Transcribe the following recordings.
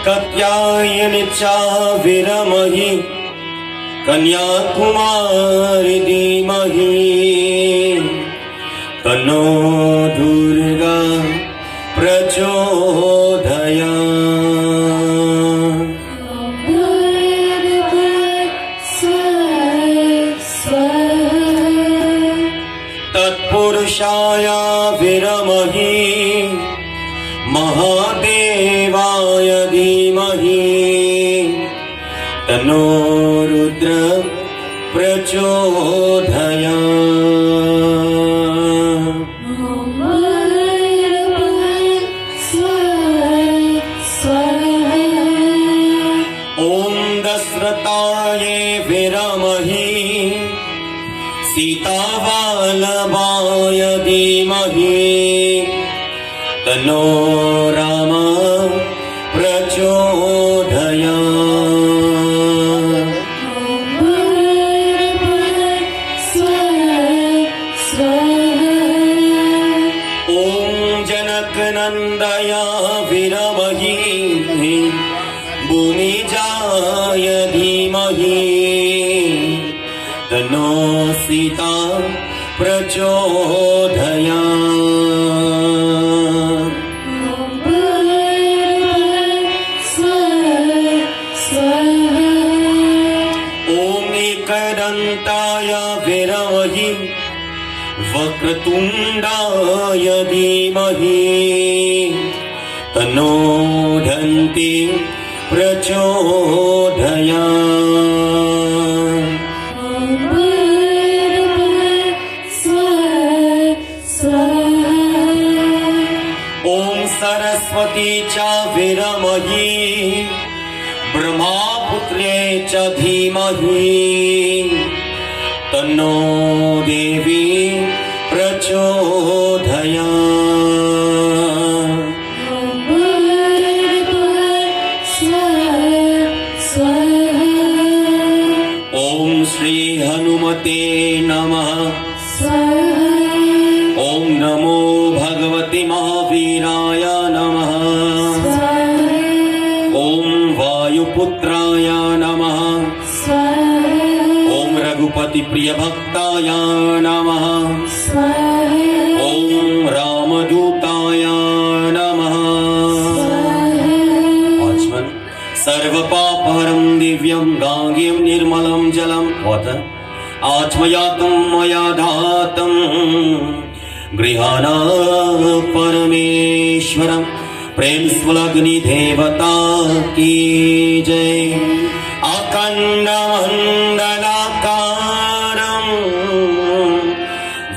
कत्यायनिचा विरमहि कन्याकुमारी धीमहि तन्नो दुर्गा प्रचोदयात् तत्पुरुषाय विरमहि महादेवाय धीमहि तन्नो रुद्र प्रचोदयात्। ॐ दशरथाय विरमहि सीतावल्लभाय धीमहि तन्नो राम प्रचोदयात्। ॐ जनकनन्दाय विरमहि भूमिजाय धीमहि तन्नो सीता प्रचोदयात्। ॐ एकदन्ताय विरमहि वक्रतुण्डाय धीमहि तन्नो दन्ती प्रचोदयात्। ॐ सरस्वती च विरमहि ब्रह्मपुत्रे च धीमहि तन्नो देवी प्रचोदयात्। ॐ श्री हनुमते नमः। ॐ नमो भगवते महावीराय नमः। ॐ वायुपुत्राय नमः। ॐ रघुपति प्रिय भक्ताय नमः। ॐ रामदूताय नमः। सर्वपापहरं दिव्यं गाङ्गेयं निर्मलं जलं आत्मयातं मया दातं गृहाणा परमेश्वरं प्रेम स्वलग्नि देवता की जय। अखण्डमण्डलाकारं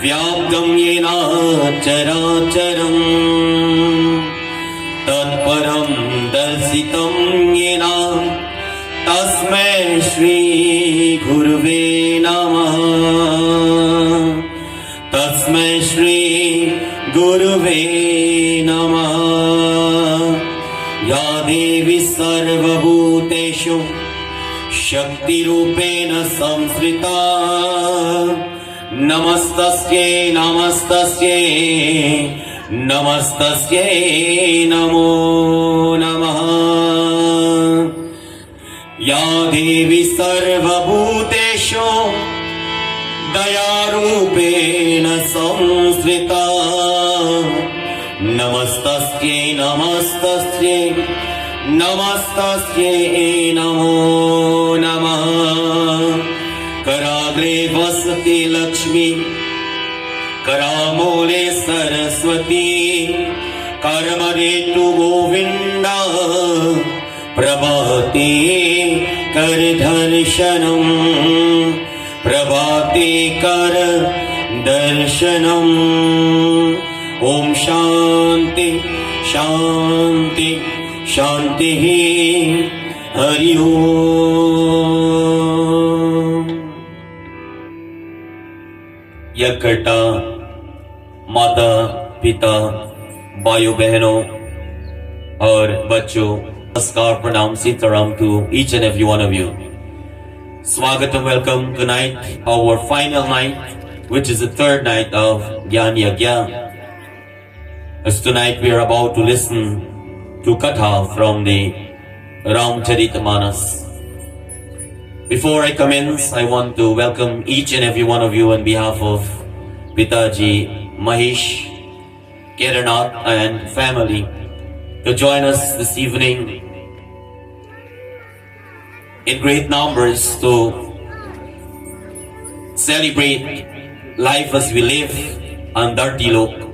व्याप्तं येन चराचरं तत्परं दर्शितं येन तस्मै श्री गुरुवे नमः। तस्मै श्री गुरुवे नमः। या देवी सर्वभूतेषु शक्तिरूपेण संस्थिता नमस्तस्यै नमस्तस्यै नमस्तस्यै नमो नमः। या देवी सर्वभूतेषु दयारूपेण संस्थिता नमस्तस्यै नमस्तस्यै नमस्तस्यै नमो नमः। कराग्रे वसति लक्ष्मी करामूले सरस्वती कर्मरेतु गोविन्द प्रभाते करदर्शनम् प्रभाते करदर्शनम्। ॐ शान्ति शान्ति शान्तिः हरि ओम्। यज्ञकर्ता माता पिता भाइयों बहनों और बच्चों नमस्कार प्रणाम Sitaram to each and every one of you. Swagat and welcome tonight, our final night, which is the third night of Gyaan Yajna. As tonight we are about to listen to Katha from the Ramcharitamanas. Before I commence, I want to welcome each and every one of you on behalf of Pitaji, Mahesh, Gyaan and family to join us this evening in great numbers to celebrate life as we live on Dartilok.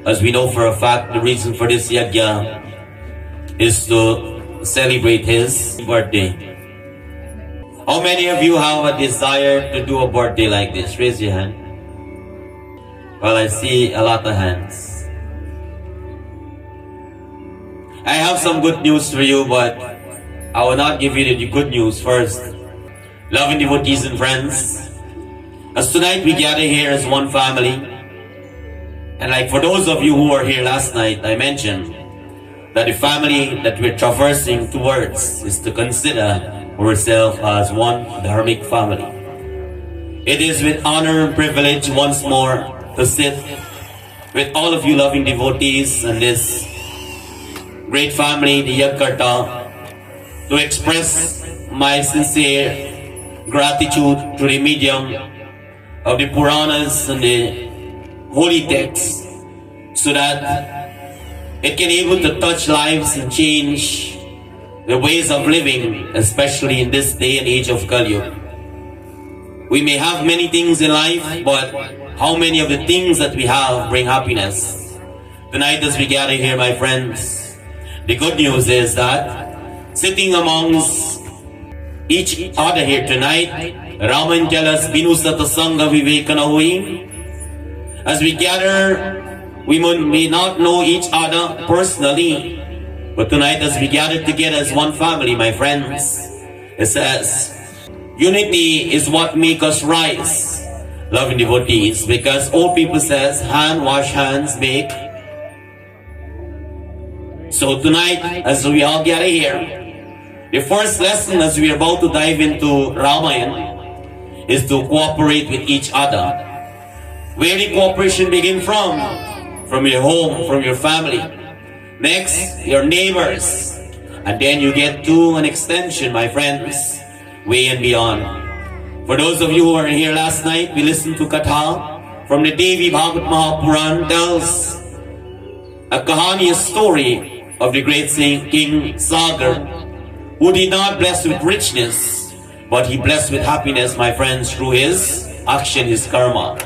As we know for a fact, the reason for this Yajna is to celebrate his birthday. How many of you have a desire to do a birthday like this? Raise your hand. Well, I see a lot of hands. I have some good news for you, but I will not give you the good news first. Loving devotees and friends, as tonight we gather here as one family, and like for those of you who were here last night, I mentioned that the family that we're traversing towards is to consider ourselves as one dharmic family. It is with honor and privilege once more to sit with all of you loving devotees and this great family, the Yajna, to express my sincere gratitude to the medium of the Puranas and the holy texts, so that it can able to touch lives and change the ways of living, especially in this day and age of Kali Yuga. We may have many things in life, but how many of the things that we have bring happiness? Tonight as we gather here, my friends, the good news is that sitting amongst each other here tonight, Raman Jalas Binusata Sangha Vivekana Hui, as we gather, we may not know each other personally, but tonight as we gather together as one family, my friends, it says, unity is what makes us rise, loving devotees, because old people says, hand wash hands make. So tonight, as we all gather here, the first lesson as we are about to dive into Ramayana is to cooperate with each other. Where did cooperation begin from? From your home, from your family. Next, your neighbors. And then you get to an extension, my friends, way and beyond. For those of you who were here last night, we listened to Katha from the Devi Bhagavat Mahapuran tells a kahani, a story of the great saint King Sagar, who did not bless with richness, but he blessed with happiness, my friends, through his action, his karma.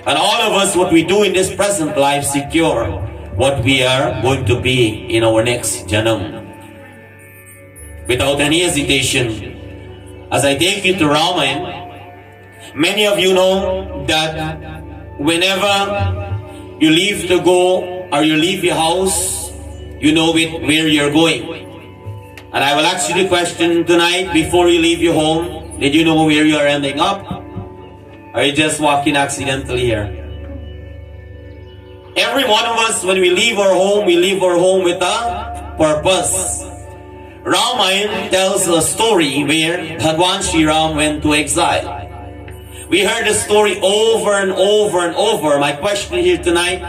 And all of us, what we do in this present life, secure what we are going to be in our next janam. Without any hesitation, as I take you to Ramayana, many of you know that whenever you leave to go or you leave your house, you know where you're going. And I will ask you the question tonight, before you leave your home, did you know where you are ending up? Are you just walking accidentally here? Every one of us, when we leave our home with a purpose. Ramayana tells a story where Bhagwan Sri Ram went to exile. We heard the story over and over and over. My question here tonight,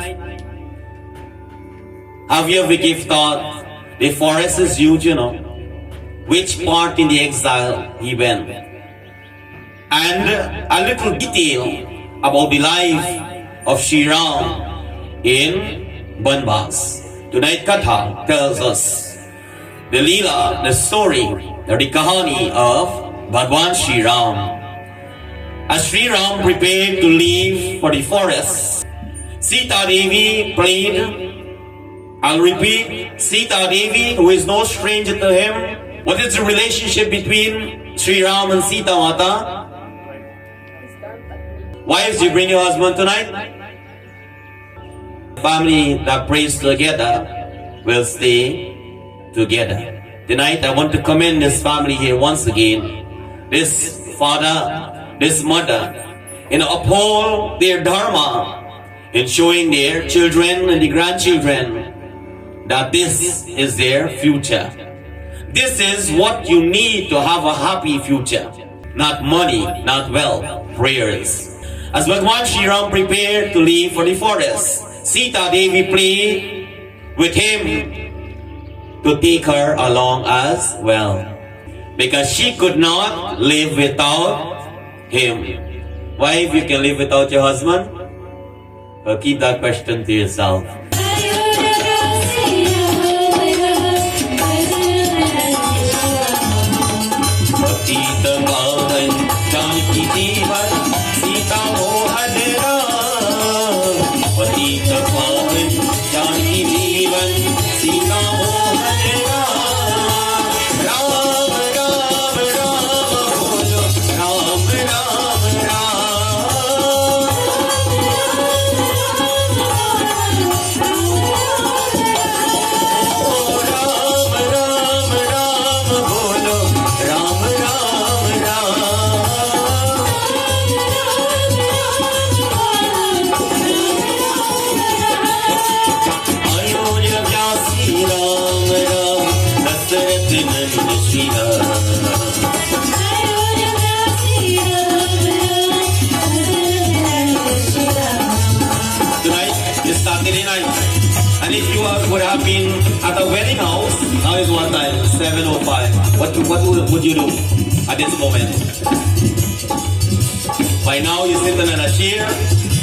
have you ever given thought, the forest is huge, you know, which part in the exile he went? And a little detail about the life of Sri Ram in Banbas. Tonight Katha tells us the Leela, the story, or the kahani of Bhagwan Sri Ram. As Sri Ram prepared to leave for the forest, Sita Devi prayed. I'll repeat, Sita Devi, who is no stranger to him. What is the relationship between Sri Ram and Sita Mata? Wives, you bring your husband tonight? Family that prays together will stay together. Tonight I want to commend this family here once again. This father, this mother, uphold their dharma in showing their children and the grandchildren that this is their future. This is what you need to have a happy future. Not money, not wealth, prayers. As Bhagwan Sri Ram prepared to leave for the forest, Sita Devi prayed with him to take her along as well, because she could not live without him. Wife, you can live without your husband? Well, keep that question to yourself. And if you would have been at a wedding house, now is what time? 7:05. What would you do at this moment? By now you're sitting in a chair,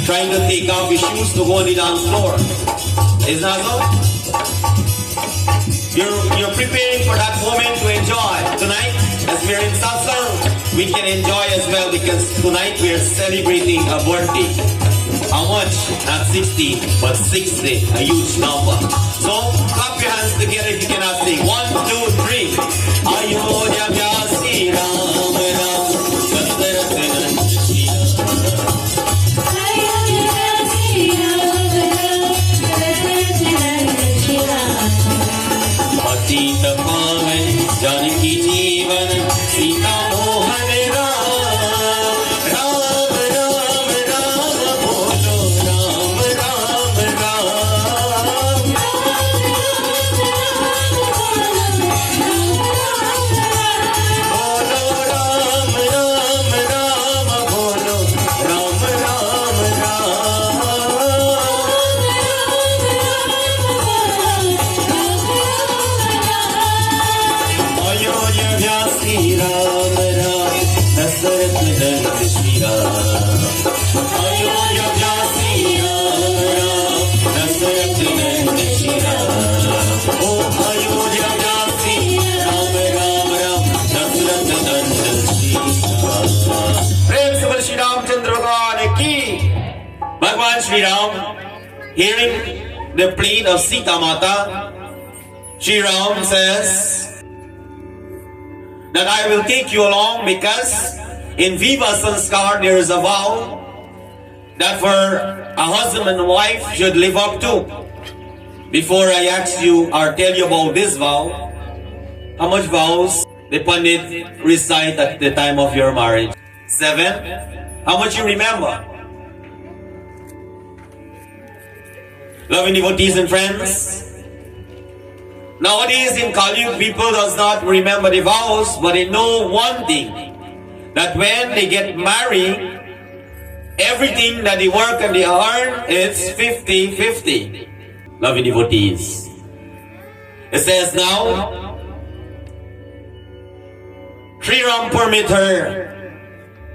trying to take off your shoes to go on the dance floor. Isn't that so? You're preparing for that moment to enjoy. Tonight, as we're in satsang, we can enjoy as well, because tonight we're celebrating a birthday. How much? Not 60, but 60. A huge number. So, clap your hands together if you cannot sing. 1, 2, 3. Ayodhya Vyasi Ram Ram Dasarathana Shri Ram Patita Pavan Janaki Jeevan Sita Mohan Bhagwan Shri Ram, hearing the plea of Sita Mata, Shri Ram says that I will take you along, because in Viva Sanskar there is a vow that for a husband and wife should live up to. Before I ask you or tell you about this vow, how much vows the Pandit recite at the time of your marriage? 7? How much you remember? Loving devotees and friends, nowadays in Kali, people does not remember the vows, but they know one thing, that when they get married, everything that they work and they earn is 50-50. Loving devotees, it says now, Sri Ram permit her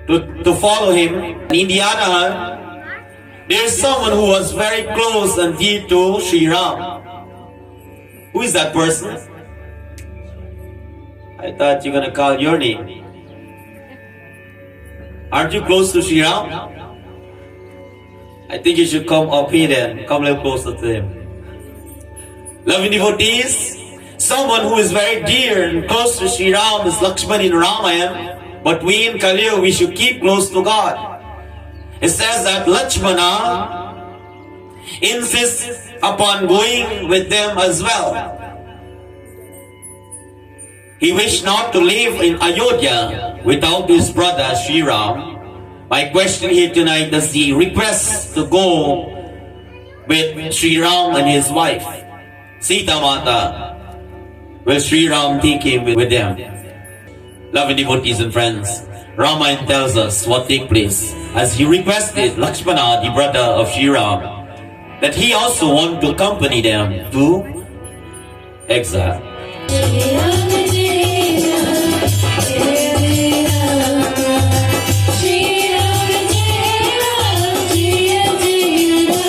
to follow him. In the other hand, there's someone who was very close and dear to Sri Ram. Who is that person? I thought you're gonna call your name. Aren't you close to Sri Ram? I think you should come up here then. Come a little closer to him. Loving devotees, someone who is very dear and close to Sri Ram is Lakshman in Ramayana. But we in Kali, we should keep close to God. It says that Lakshmana insists upon going with them as well. He wished not to live in Ayodhya without his brother Sri Ram. My question here tonight, does he request to go with Sri Ram and his wife, Sita Mata? Will Sri Ram take him with them? Loving devotees and friends, Ramayana tells us what took place as he requested Lakshmana, the brother of Sri Ram, that he also want to accompany them to exile. Shri Ram Jai Ram, Jai Jai Ram. Shri Ram Jai Ram, Jai Jai Ram.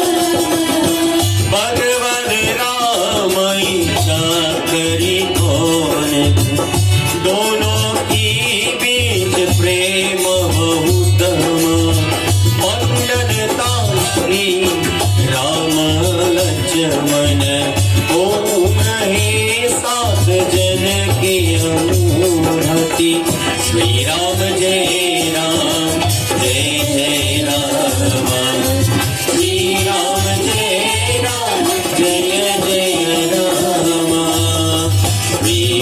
Shri Ram Jai Ram, Jai Jai Ram.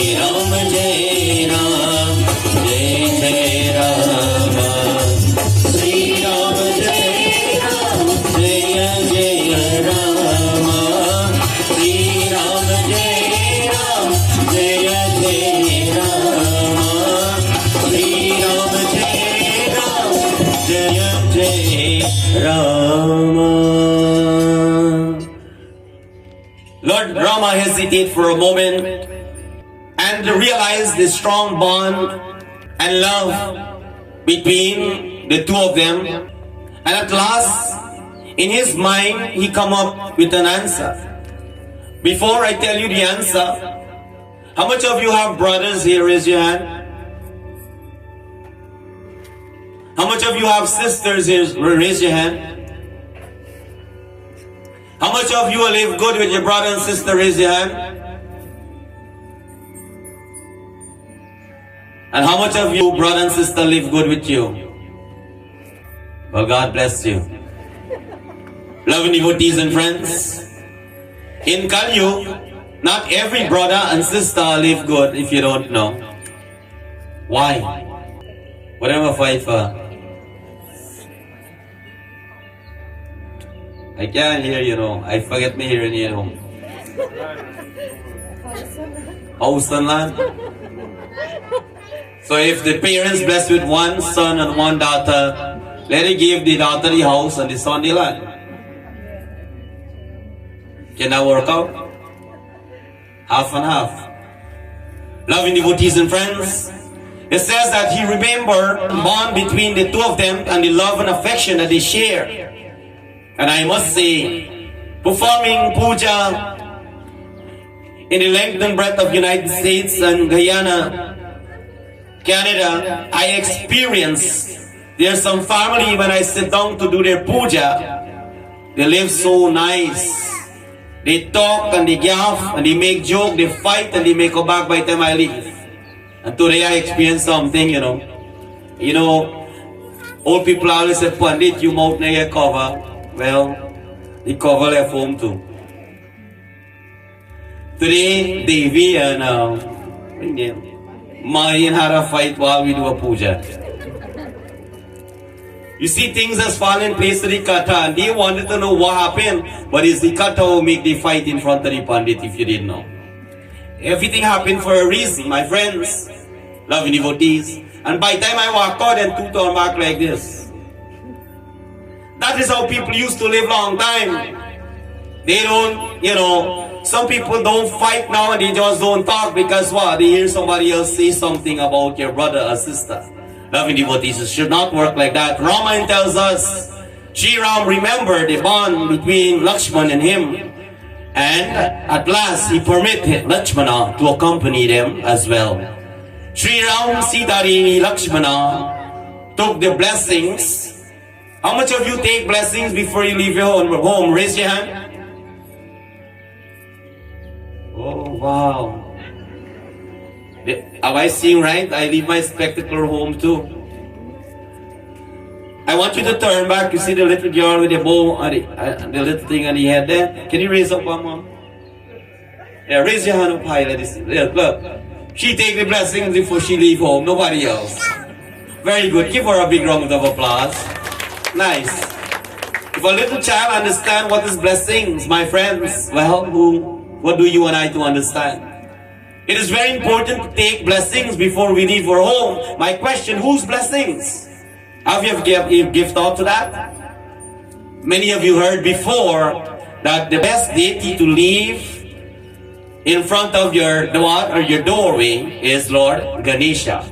Shri Ram Jai Ram, Jai Jai Ram. Shri Ram Jai Ram, Jai Jai Ram. Jai Jai Rama. Lord Rama hesitated for a moment and realized the strong bond and love between the two of them. And at last, in his mind, he come up with an answer. Before I tell you the answer, how much of you have brothers here? Raise your hand. How much of you have sisters here? Raise your hand. How much of you live good with your brother and sister? Raise your hand. And how much of you, brother and sister, live good with you? Well, God bless you. Loving devotees and friends, in Kali, not every brother and sister live good if you don't know. Why? What am I fight for? I can't hear you know. I forget me hearing you know. House and land. So if the parents blessed with one son and one daughter, let it give the daughter the house and the son the land. Can that work out? Half and half. Loving devotees and friends, it says that he remembered the bond between the two of them and the love and affection that they share. And I must say, performing puja in the length and breadth of United States and Guyana, Canada, I experience there's some family when I sit down to do their puja, they live so nice. They talk and they gaff and they make joke, they fight and they make a back by the time I leave. And today I experienced something, you know. You know, old people always say, Pandit, you mouth near cover. Well, the cover left home too. Today, Devi and Mayan had a fight while we do a puja. You see, things has fallen in place to the kata, and they wanted to know what happened. But it's the kata who make the fight in front of the pandit, if you didn't know. Everything happened for a reason, my friends, loving devotees. And by the time I walk out, and two turn back like this. That is how people used to live long time. They don't, you know, some people don't fight now and they just don't talk because what? They hear somebody else say something about your brother or sister. Loving devotees, it should not work like that. Ramayana tells us, Sri Ram remembered the bond between Lakshman and him. And at last, he permitted Lakshmana to accompany them as well. Sri Ram, Sitari, Lakshmana took the blessings. How much of you take blessings before you leave your home? Raise your hand. Oh, wow. Have I seen right? I leave my spectacle home too. I want you to turn back. You see the little girl with the bow and the little thing on the head there? Can you raise up one more? Yeah, raise your hand up high. Look. She take the blessings before she leave home. Nobody else. Very good. Give her a big round of applause. Nice. If a little child understand what is blessings, my friends, well, what do you and I to understand? It is very important to take blessings before we leave our home. My question, whose blessings? Have you give thought to that? Many of you heard before that the best deity to live in front of your door or your doorway is Lord Ganesha.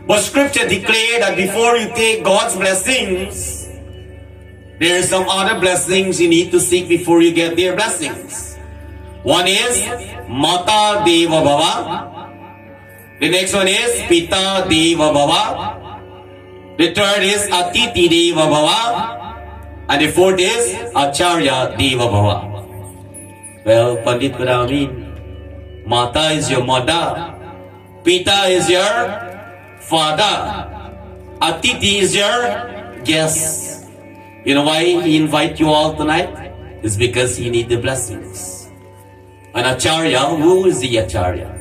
But scripture declared that before you take God's blessings, there are some other blessings you need to seek before you get their blessings. One is Mata Deva Bhava. The next one is Pita Deva Bhava. The third is Atiti Deva Bhava. And the fourth is Acharya Deva Bhava. Well, Pandit Kuramin, Mata is your mother. Pita is your father. Atiti is your guest. You know why he invite you all tonight? It's because he need the blessings. And Acharya, who is the Acharya?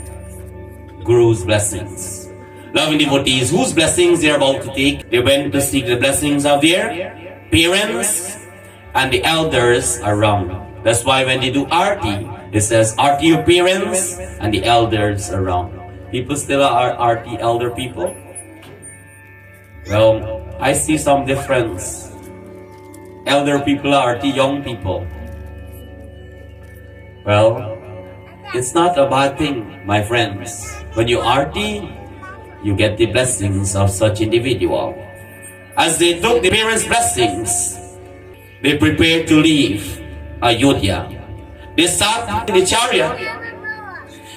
Guru's blessings. Loving devotees, whose blessings they are about to take? They went to seek the blessings of their parents and the elders around. That's why when they do arti, it says arti your parents and the elders around. People still are arti elder people? Well, I see some difference. Elder people are arti young people. Well, it's not a bad thing, my friends. When you arti, you get the blessings of such individual. As they took the parents' blessings, they prepared to leave Ayodhya. They sat in the chariot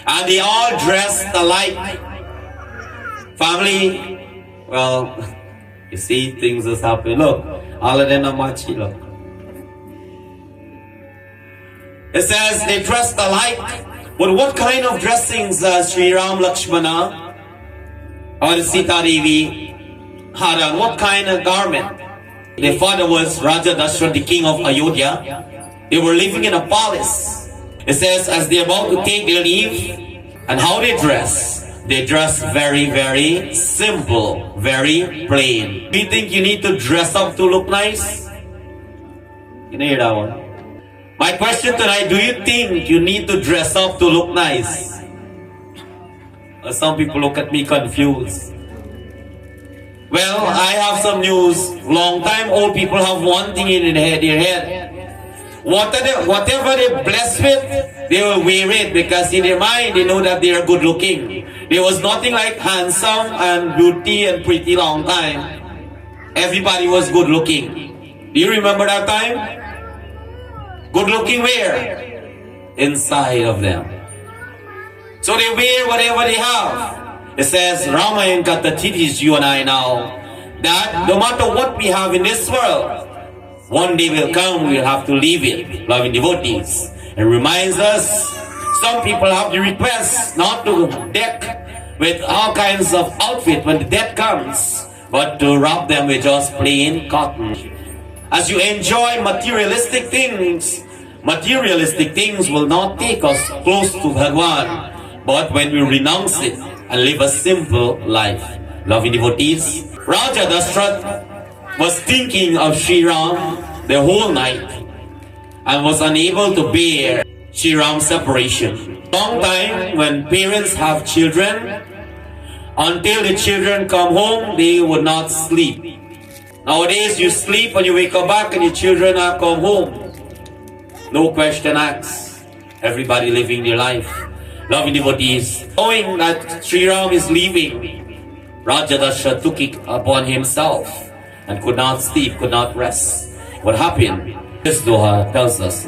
and they all dressed alike. Family, well, you see things just happen. Look, all of them are machi, look. It says they dressed alike. But what kind of dressings Sri Ram Lakshmana or Sita Devi had on? What kind of garment? Their father was Raja Dashrath, the king of Ayodhya. They were living in a palace. It says as they're about to take their leave, and how they dress very, very simple, very plain. Do you think you need to dress up to look nice? You know that one? My question tonight, do you think you need to dress up to look nice? Some people look at me confused. Well, I have some news. Long time old people have one thing in their head. Whatever they're blessed with, they will wear it because in their mind they know that they are good looking. There was nothing like handsome and beauty and pretty long time. Everybody was good looking. Do you remember that time? Good looking where? Inside of them. So they wear whatever they have. It says, Ramayankata teaches you and I now that no matter what we have in this world, one day will come, we'll have to leave it. Loving devotees. It reminds us, some people have the request not to deck with all kinds of outfit when the death comes, but to wrap them with just plain cotton. As you enjoy materialistic things will not take us close to Bhagwan. But when we renounce it and live a simple life, loving devotees, Raja Dashrath was thinking of Sri Ram the whole night and was unable to bear Sri Ram's separation. Long time when parents have children, until the children come home, they would not sleep. Nowadays, you sleep and you wake up back and your children are come home. No question asked. Everybody living their life. Loving devotees. Knowing that Sri Ram is leaving, Raja Dashrath took it upon himself and could not sleep, could not rest. What happened? This Doha tells us.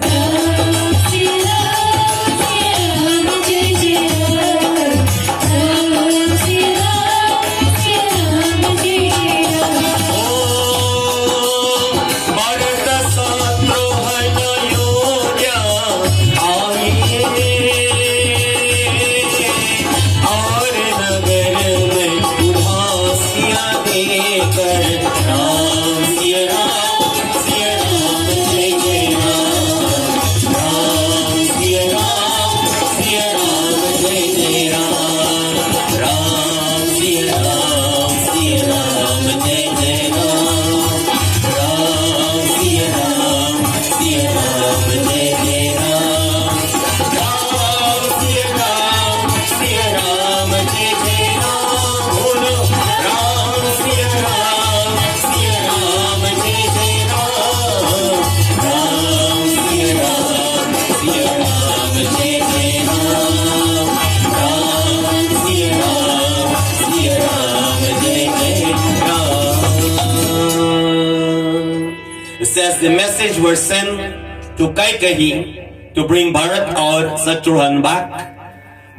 the message was sent to Kaikeyi to bring Bharat or Satrughan back,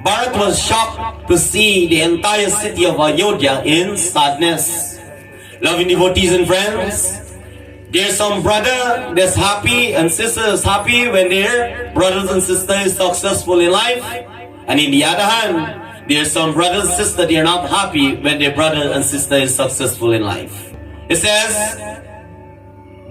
Bharat was shocked to see the entire city of Ayodhya in sadness. Loving devotees and friends, there's some brother that's happy and sister is happy when their brothers and sisters is successful in life. And in the other hand, there's some brothers and sisters they are not happy when their brother and sister is successful in life. It says,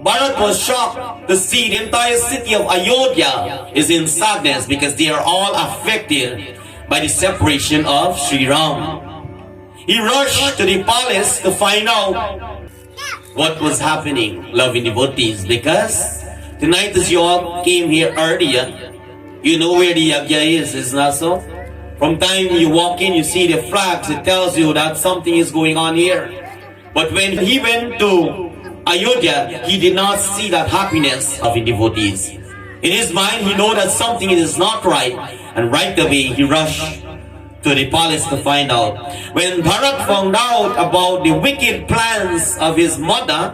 Bharat was shocked to see the entire city of Ayodhya is in sadness because they are all affected by the separation of Sri Ram. He rushed to the palace to find out what was happening, loving devotees, because tonight as you all came here earlier, you know where the Yajna is not so? From time you walk in, you see the flags, it tells you that something is going on here. But when he went to Ayodhya, he did not see that happiness of the devotees. In his mind, he know that something is not right, and right away he rushed to the palace to find out. When Bharat found out about the wicked plans of his mother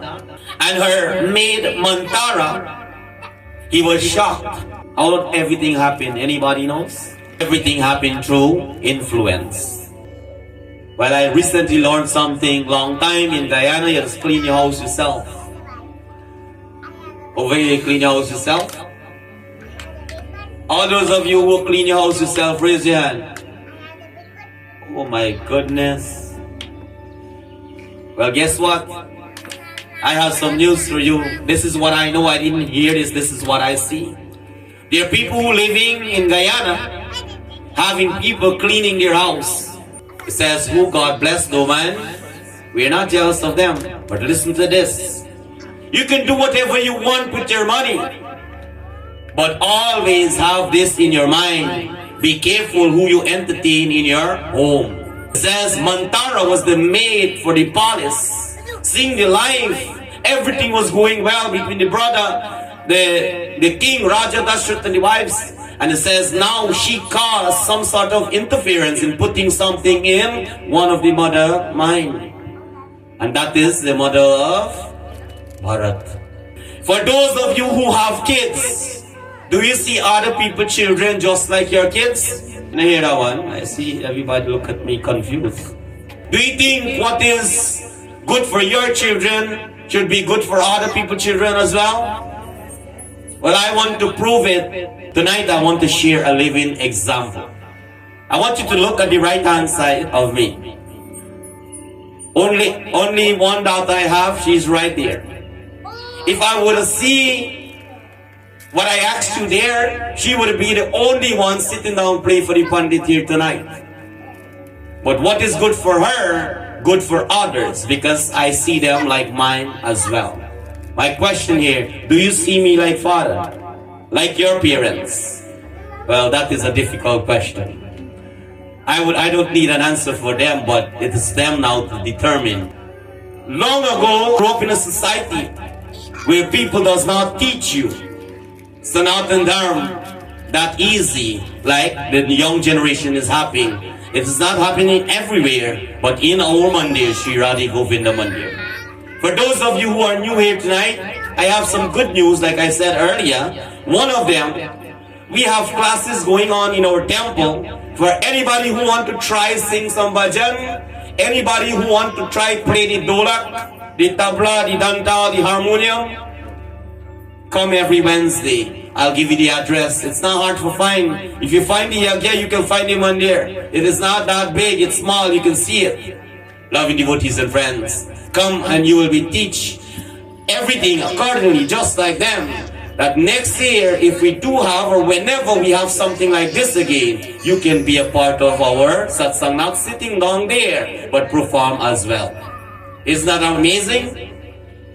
and her maid Mantara, he was shocked. How did everything happen? Anybody knows? Everything happened through influence. Well, I recently learned something long time in Gyaan. You just clean your house yourself. Over here, you clean your house yourself. All those of you who clean your house yourself, raise your hand. Oh my goodness. Well, guess what? I have some news for you. This is what I know. I didn't hear this. This is what I see. There are people who living in Guyana, having people cleaning their house. It says, who God bless no man. We are not jealous of them. But listen to this. You can do whatever you want with your money. But always have this in your mind. Be careful who you entertain in your home. It says Mantara was the maid for the palace. Seeing the life, everything was going well between the brother, the king, Raja Dashrath and the wives. And it says now she caused some sort of interference in putting something in one of the mother mind. And that is the mother of Bharat. For those of you who have kids, do you see other people's children just like your kids? I hear that one. I see everybody look at me confused. Do you think what is good for your children should be good for other people's children as well? Well, I want to prove it. Tonight I want to share a living example. I want you to look at the right hand side of me. Only one daughter I have, she's right there. If I were to see what I asked you there, she would be the only one sitting down playing for the Pandit here tonight. But what is good for her, good for others, because I see them like mine as well. My question here, do you see me like father? Like your parents? Well, that is a difficult question. I don't need an answer for them, but it is them now to determine. Long ago, I grew up in a society where people does not teach you Sanatan Dharma that easy like the young generation is happening. It is not happening everywhere, but in our mandir, Sri Radhe Govinda Mandir. For those of you who are new here tonight, I have some good news. Like I said earlier, one of them, we have classes going on in our temple for anybody who want to try sing some bhajan, anybody who want to try play the dolak, the tabla, the danta, the harmonium. Come every Wednesday. I'll give you the address. It's not hard to find. If you find the Yajna, you can find him on there. It is not that big. It's small. You can see it. Loving devotees and friends, come and you will be teach everything accordingly, just like them. That next year, if we do have or whenever we have something like this again, you can be a part of our satsang, not sitting down there, but perform as well. Isn't that amazing?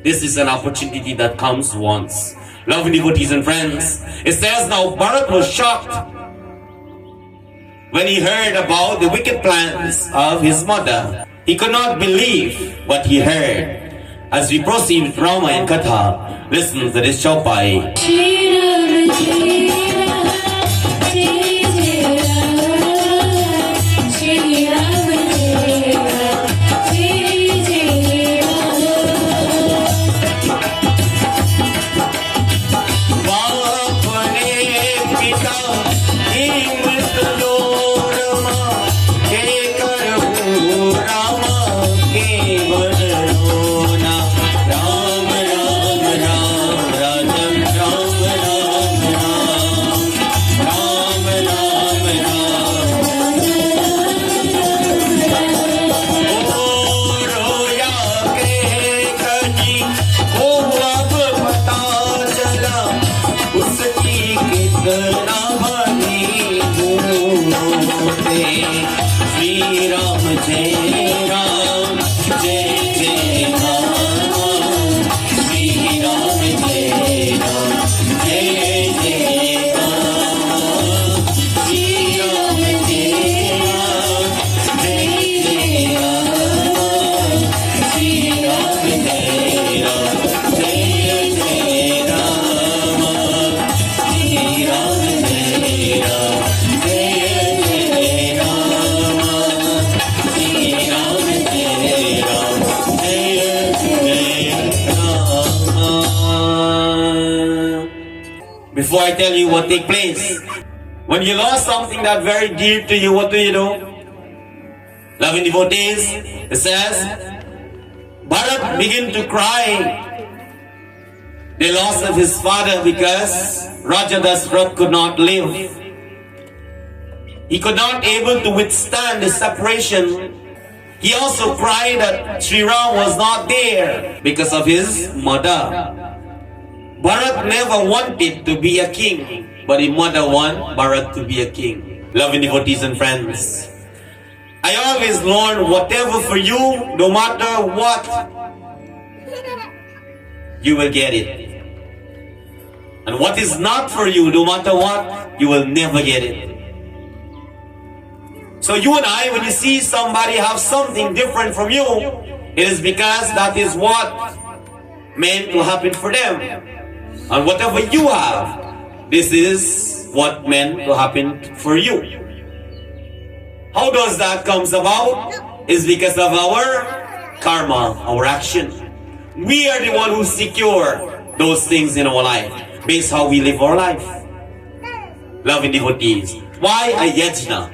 This is an opportunity that comes once. Loving devotees and friends, it says now Bharat was shocked when he heard about the wicked plans of his mother. He could not believe what he heard. As we proceed with Rama and Katha, listen to this chaupai. Ram, Jai Ram, Jai Jai Ram. Shri Ram, Jai Ram, Jai Jai Ram. Shri Ram, Jai Ram, Jai Jai Ram. Shri Ram, Jai Ram, Jai Jai Ram. Shri Ram, Jai Ram, Jai Jai Ram. Shri Ram, Jai Ram, Jai Jai Ram. Before I tell you what take place, when you lost something that very dear to you, what do you do? Loving devotees, it says, Bharat began to cry. The loss of his father because Raja Dasrath could not live. He could not able to withstand the separation. He also cried that Sri Ram was not there because of his mother. Bharat never wanted to be a king, but his mother wanted Bharat to be a king. Loving devotees and friends, I always learn whatever for you, no matter what, you will get it. And what is not for you, no matter what, you will never get it. So you and I, when you see somebody have something different from you, it is because that is what meant to happen for them. And whatever you have, this is what meant to happen for you. How does that comes about? It's because of our karma, our action. We are the one who secure those things in our life, based how we live our life. Loving devotees. Why a yajna?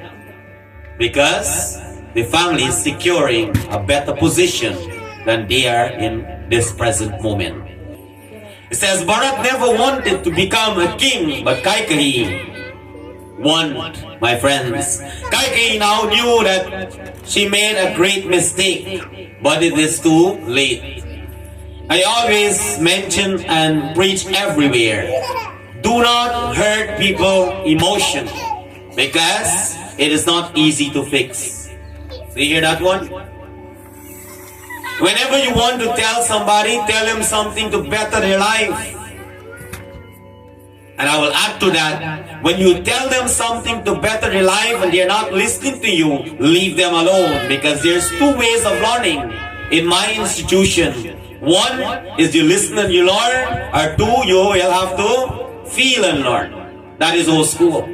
Because the family is securing a better position than they are in this present moment. It says Bharat never wanted to become a king, but Kaikeyi want, my friends. Kaikeyi now knew that she made a great mistake, but it is too late. I always mention and preach everywhere, do not hurt people's emotion, because it is not easy to fix. Do you hear that one? Whenever you want to tell somebody, tell them something to better their life. And I will add to that, when you tell them something to better their life and they're not listening to you, leave them alone, because there's two ways of learning in my institution. One is you listen and you learn, or two, you will have to feel and learn. That is old school.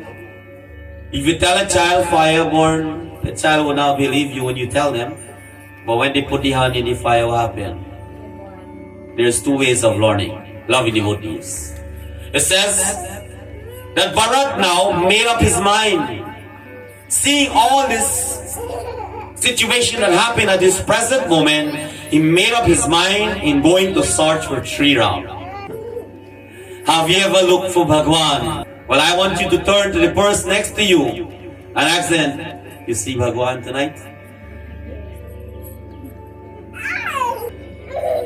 If you tell a child fireborn, the child will not believe you when you tell them. But when they put the hand in the fire, what happens? There's two ways of learning. Loving devotees. It says that Bharat now made up his mind. Seeing all this situation that happened at this present moment, he made up his mind in going to search for Sri Ram. Have you ever looked for Bhagwan? Well, I want you to turn to the person next to you and ask them, you see Bhagwan tonight?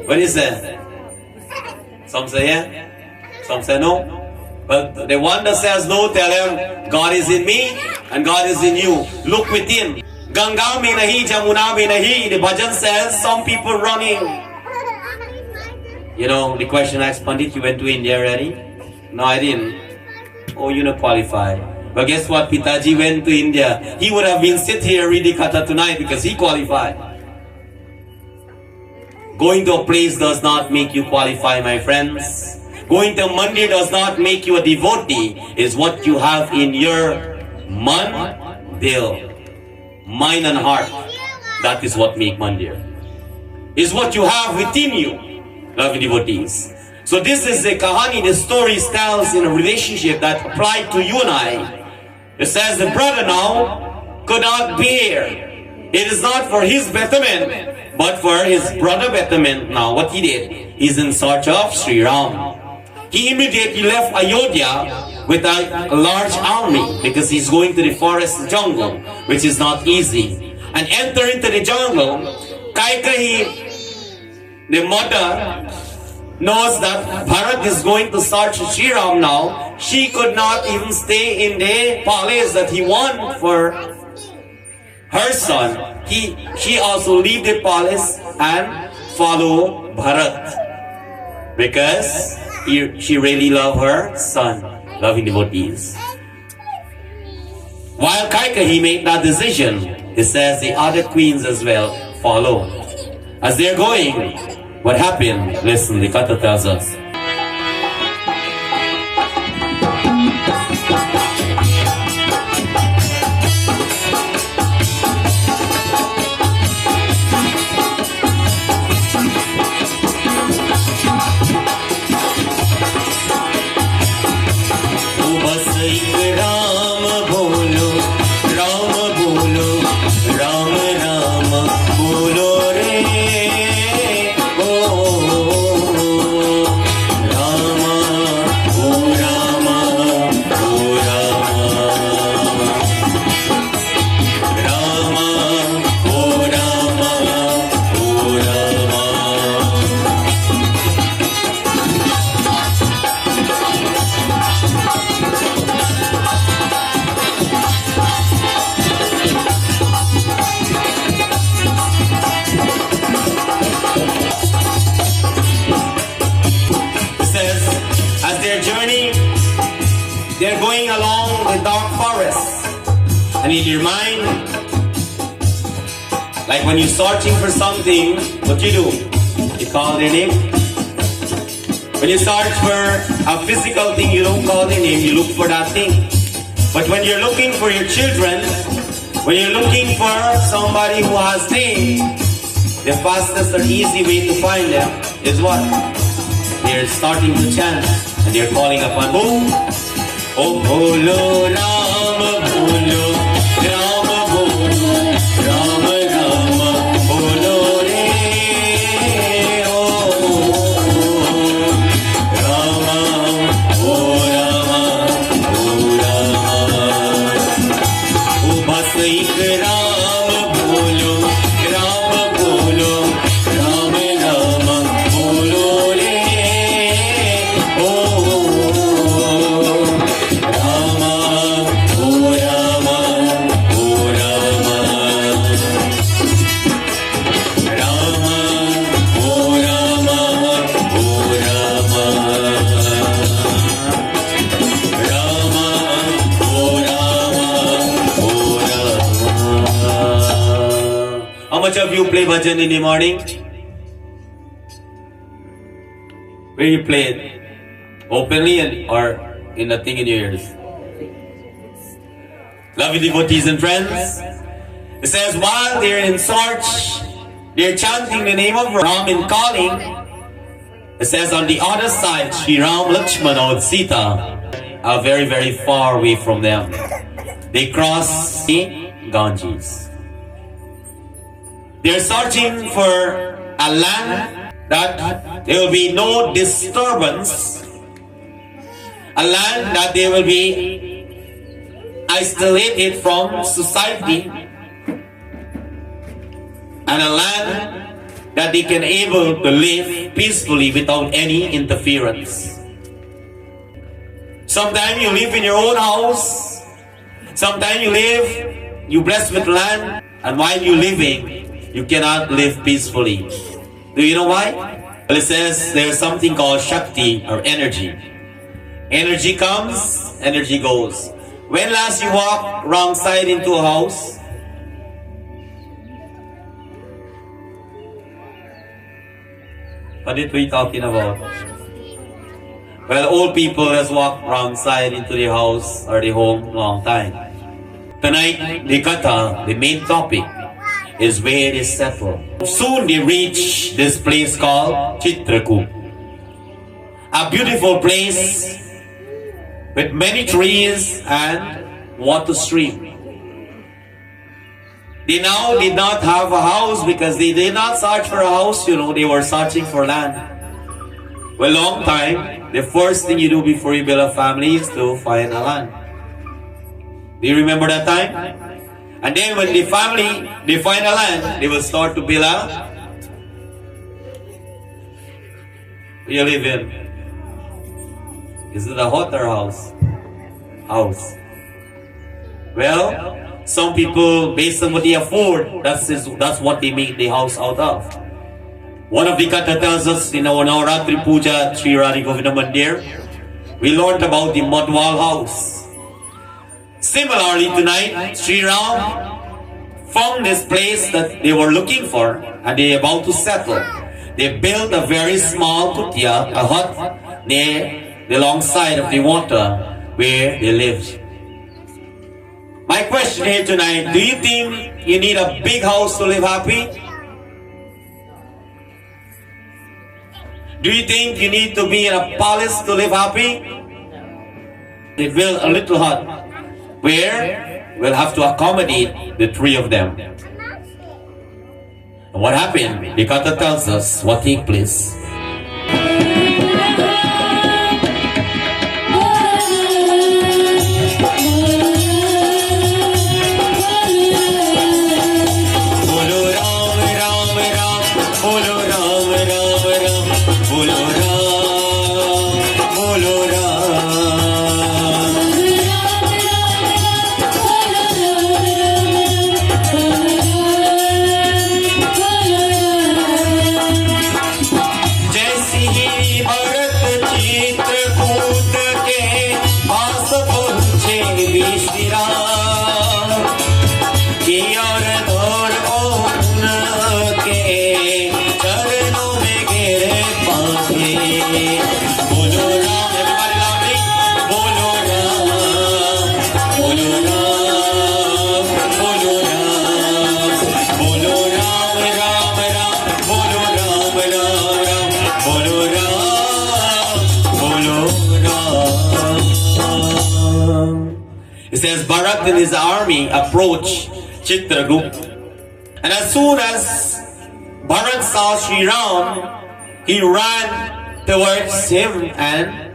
What is that? Some say yeah, some say no. But the one that says no, tell him, God is in me and God is in you. Look within. Ganga mein nahi, Jamuna mein nahi. The bhajan says, some people running. You know, the question asked Pandit, you went to India already? No, I didn't. Oh, you're not qualified. But guess what? Pitaji went to India. He would have been sit here reading Katha tonight because he qualified. Going to a place does not make you qualify, my friends. Going to a mandir does not make you a devotee. It's what you have in your man, dil, mind and heart. That is what make mandir. It's what you have within you, loving devotees. So this is the kahani, the story tells in a relationship that applied to you and I. It says the brother now could not bear. It is not for his betterment, but for his brother betterment. Now what he did, he's in search of Sri Ram. He immediately left Ayodhya with a large army because he's going to the forest jungle, which is not easy. And enter into the jungle, Kaikeyi, the mother, knows that Bharat is going to search Sri Ram now. She could not even stay in the palace that he won for her son, she also leave the palace and follow Bharat because she really loved her son, loving devotees. While Kaikeyi made that decision, it says the other queens as well follow. As they're going, what happened? Listen, the Katha tells us. They're going along the dark forest, and in your mind, like when you're searching for something, what you do? You call their name. When you search for a physical thing, you don't call their name, you look for that thing. But when you're looking for your children, when you're looking for somebody who has name, the fastest and easy way to find them is what? They're starting to chant, and they're calling upon who? Oh, bolo Rama, bolo Rama, bolo Rama, Rama, bolo re. Oh, Rama, oh Rama, oh Rama. Oh, bas ek Rama bolo, Rama bolo, Rama, Rama, bolo re. Oh. How much of you play bhajan in the morning? Where you play it? Openly or in the thing in your ears? Lovely devotees and friends, it says while they're in search, they're chanting the name of Ram and calling. It says on the other side, Sri Ram, Lakshmana, and Sita are very, very far away from them. They cross the Ganges. They're searching for a land that there will be no disturbance, a land that they will be isolated from society, and a land that they can able to live peacefully without any interference. Sometimes you live in your own house, sometimes you blessed with land, and while you're living, you cannot live peacefully. Do you know why? Well, it says there's something called Shakti or energy. Energy comes, energy goes. When last you walked wrong side into a house? What did we talking about? Well, old people has walked wrong side into the house or the home long time. Tonight, the Katha, the main topic, is where they settle. Soon they reach this place called Chitrakoot, a beautiful place with many trees and water stream. They now did not have a house because they did not search for a house, they were searching for land. Well, long time, the first thing you do before you build a family is to find a land. Do you remember that time? And then when the family, they find a land, they will start to build a... Where you live in? Is it a hut or house? House. Well, Some people, based on what they afford, that's what they make the house out of. One of the Katha tells us in our Navaratri Puja, Sri Radhi Govinda Mandir, we learned about the Madwal house. Similarly, tonight, Sri Ram found this place that they were looking for and they are about to settle. They built a very small kutia, a hut near the long side of the water where they lived. My question here tonight, do you think you need a big house to live happy? Do you think you need to be in a palace to live happy? They built a little hut where we'll have to accommodate the three of them. And what happened? The Katha tells us what took place. It says Bharat and his army approached Chitragupta. And as soon as Bharat saw Sri Ram, he ran towards him and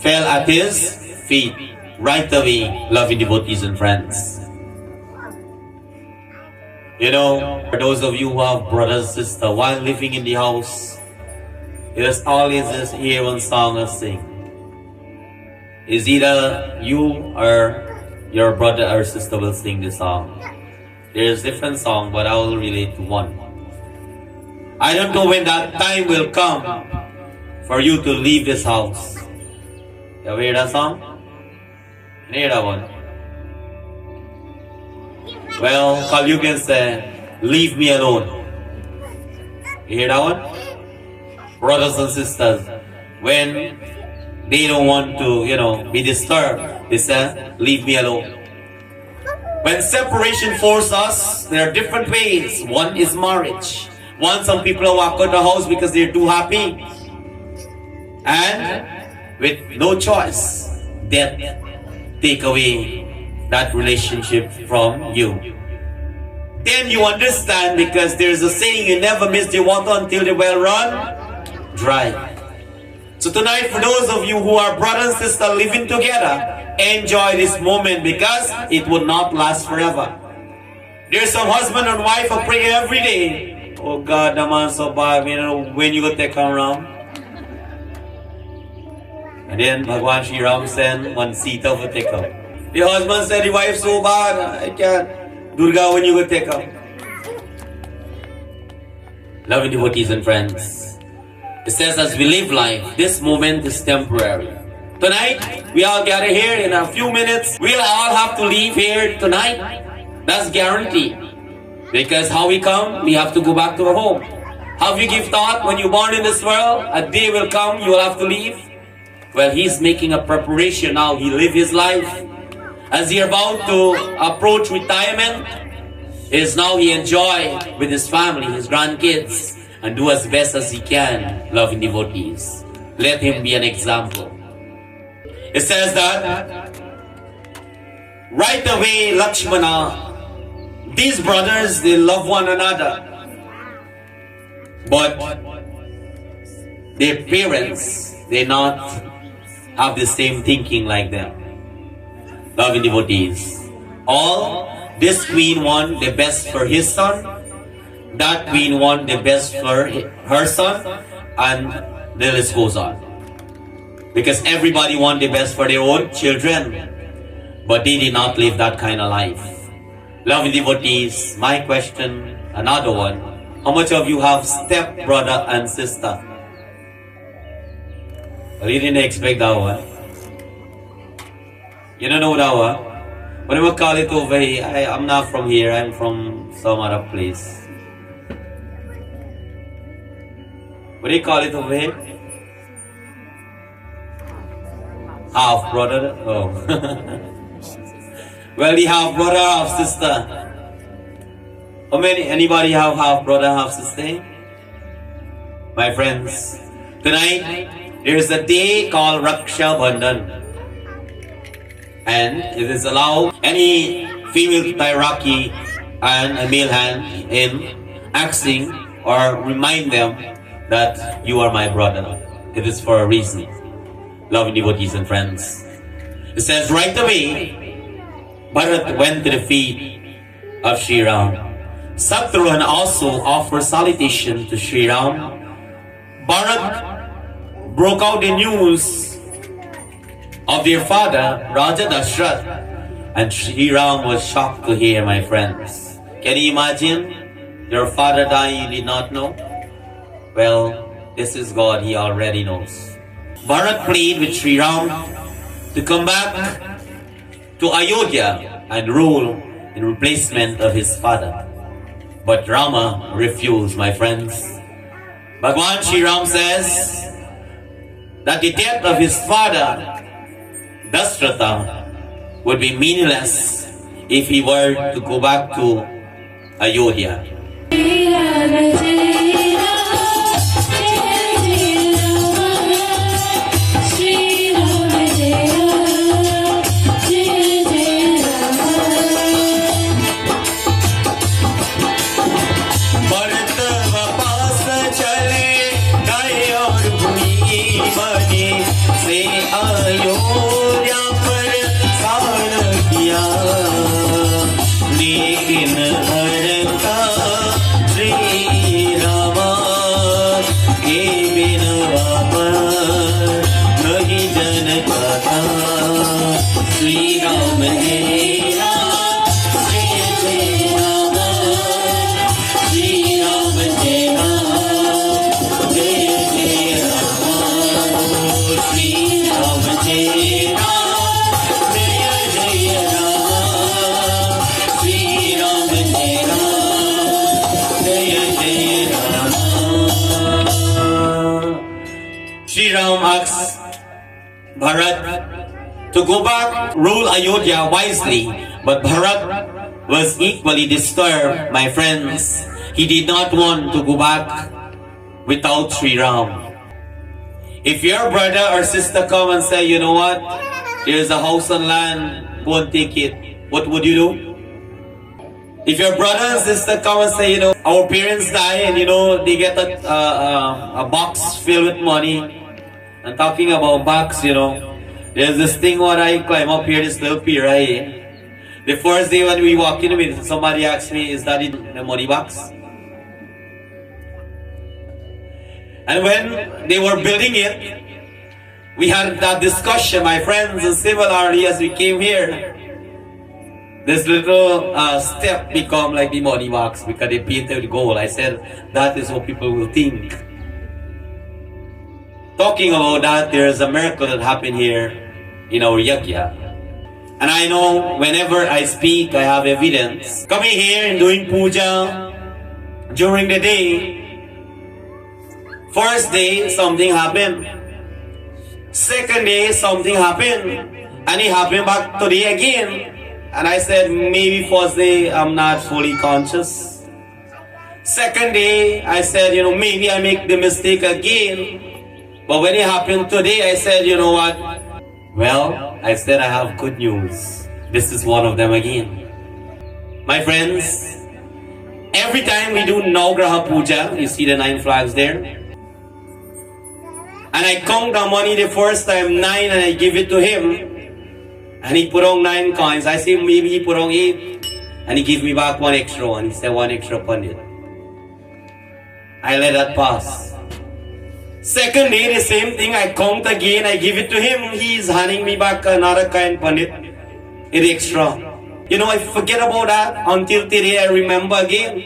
fell at his feet right away, loving devotees and friends. You know, for those of you who have brothers and sisters, while living in the house, there's always this hear one song or sing. Is either you or your brother or sister will sing the song. There's different song, but I will relate to one. I don't know when that time will come for you to leave this house. You ever hear that song? You hear that one? Well, Kal you can say, leave me alone. You hear that one? Brothers and sisters, when they don't want to, be disturbed, they say, leave me alone. When separation forces us, there are different ways. One is marriage. Some people walk out the house because they're too happy. And with no choice, death take away that relationship from you. Then you understand, because there's a saying, you never miss the water until the well run dry. So tonight, for those of you who are brother and sister living together, enjoy this moment, because it will not last forever. There's some husband and wife who pray every day. Oh God, the man so bad, when you go take him around. And then Bhagwan Shri Ram sent one Sita for take him. The husband said, the wife so bad, I can't. Durga, when you go take him. Loving devotees and friends, it says as we live life, this moment is temporary. Tonight, we all gather here in a few minutes. We'll all have to leave here tonight. That's guaranteed. Because how we come, we have to go back to our home. Have you give thought, when you're born in this world, a day will come, you will have to leave? Well, he's making a preparation now. He live his life. As he about to approach retirement, is now he enjoy with his family, his grandkids, and do as best as he can, loving devotees. Let him be an example. It says that right away, Lakshmana, these brothers, they love one another. But their parents, they not have the same thinking like them. Loving devotees. This queen want the best for his son. That queen want the best for her son. And the list goes on. Because everybody want the best for their own children. But they did not live that kind of life. Lovely devotees, my question, another one. How much of you have step brother and sister? Well, you didn't expect that one. You don't know that one? What do we call it over here? I'm not from here, I'm from some other place. What do you call it over here? Half brother? Oh. Well, the half brother, half sister. How many? Anybody have half brother, half sister? My friends, tonight there's a day called Raksha Bandhan. And it is allowed any female to tie Rakhi and a male hand in asking or remind them that you are my brother. It is for a reason. Loving devotees and friends. It says right away, Bharat went to the feet of Sri Ram. Satrughan also offered salutation to Sri Ram. Bharat broke out the news of their father, Raja Dashrath, and Sri Ram was shocked to hear, my friends. Can you imagine? Your father dying, you did not know? Well, this is God, he already knows. Bharat prayed with Sri Ram to come back to Ayodhya and rule in replacement of his father. But Rama refused, my friends. Bhagwan Sri Ram says that the death of his father, Dashratha, would be meaningless if he were to go back to Ayodhya. Sri Ram asks Bharat to go back, rule Ayodhya wisely, but Bharat was equally disturbed, my friends. He did not want to go back without Sri Ram. If your brother or sister come and say, you know what, there's a house and land, go and take it, what would you do? If your brother and sister come and say, you know, our parents die and you know, they get a box filled with money, and talking about box, you know, there's this thing where I climb up here, this little pier right here. The first day when we walk in with somebody asked me, is that in the money box? And when they were building it, we had that discussion, my friends, and similarly as we came here, this little step become like the money box because they painted with gold. I said, that is what people will think. Talking about that, there is a miracle that happened here in our Yajna. And I know whenever I speak, I have evidence. Coming here and doing puja during the day, first day, something happened. Second day, something happened. And it happened back today again. And I said, maybe first day, I'm not fully conscious. Second day, I said, you know, maybe I make the mistake again. But when it happened today, I said, you know what? Well, I said I have good news. This is one of them again. My friends, every time we do Navgraha Puja, you see the 9 flags there? And I count the money the first time, 9, and I give it to him. And he put on 9 coins. I say maybe he put on 8. And he gives me back 1 extra one. He said 1 extra pandit. I let that pass. Second day, the same thing, I count again, I give it to him. He is handing me back another kind pandit. It extra. You know, I forget about that until today. I remember again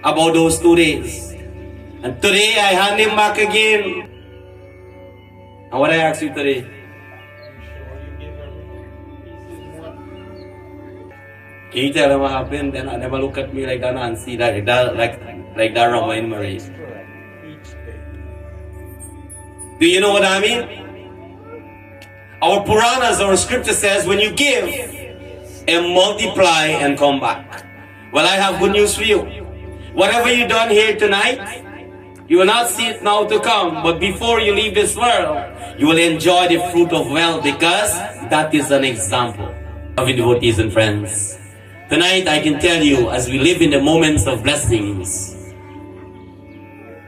about those 2 days. And today I hand him back again. And what I ask you today? Can you tell him what happened? Then I never look at me like that and see that like that Rama Marie. Do you know what I mean? Our Puranas, our scripture says, when you give and multiply and come back. Well, I have good news for you. Whatever you done here tonight, you will not see it now to come, but before you leave this world, you will enjoy the fruit of wealth, because that is an example. Loving devotees and friends, tonight I can tell you, as we live in the moments of blessings,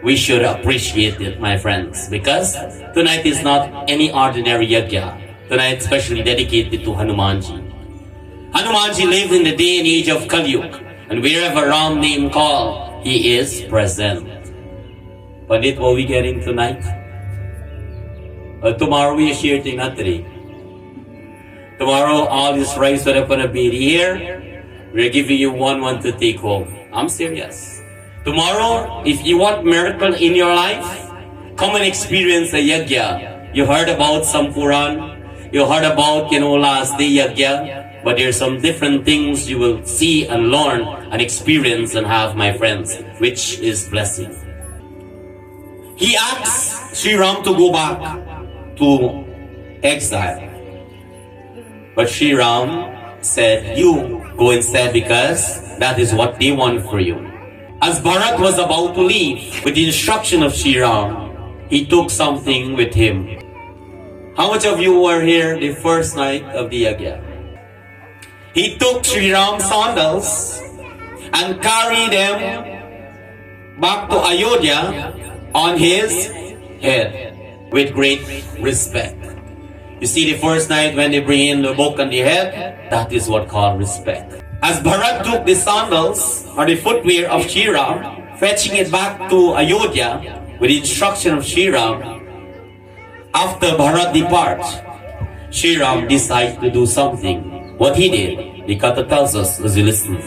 we should appreciate it, my friends, because tonight is not any ordinary yajna. Tonight especially dedicated to Hanumanji. Hanumanji lived in the day and age of Kali Yuga, and wherever Ram name called, he is present. But it what we getting tonight? Tomorrow we are sharing, not today. Tomorrow all this rice that are gonna be here, we're giving you one to take home. I'm serious. Tomorrow, if you want miracle in your life, come and experience a yajna. You heard about some Puran, you heard about, last day yajna, but there's some different things you will see and learn and experience and have, my friends, which is blessing. He asked Sri Ram to go back to exile. But Sri Ram said, you go instead, because that is what they want for you. As Bharat was about to leave, with the instruction of Sri Ram, he took something with him. How much of you were here the first night of the yajna? He took Sri Ram's sandals and carried them back to Ayodhya on his head with great respect. You see, the first night when they bring in the book on the head, that is what called respect. As Bharat took the sandals or the footwear of Sri Ram, fetching it back to Ayodhya with the instruction of Sri Ram, after Bharat departs, Sri Ram decided to do something. What he did, the Katha tells us as you listen.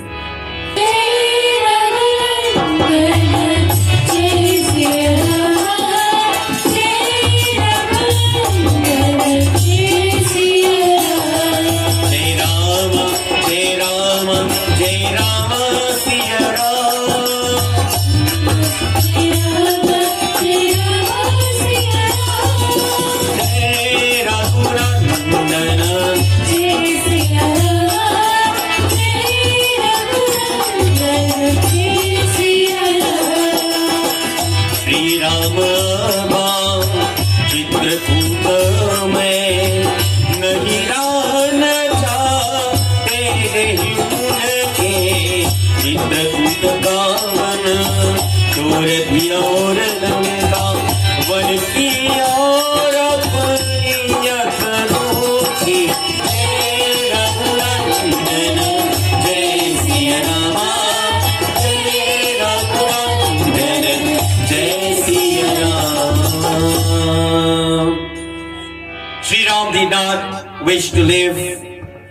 Sri Ram did not wish to live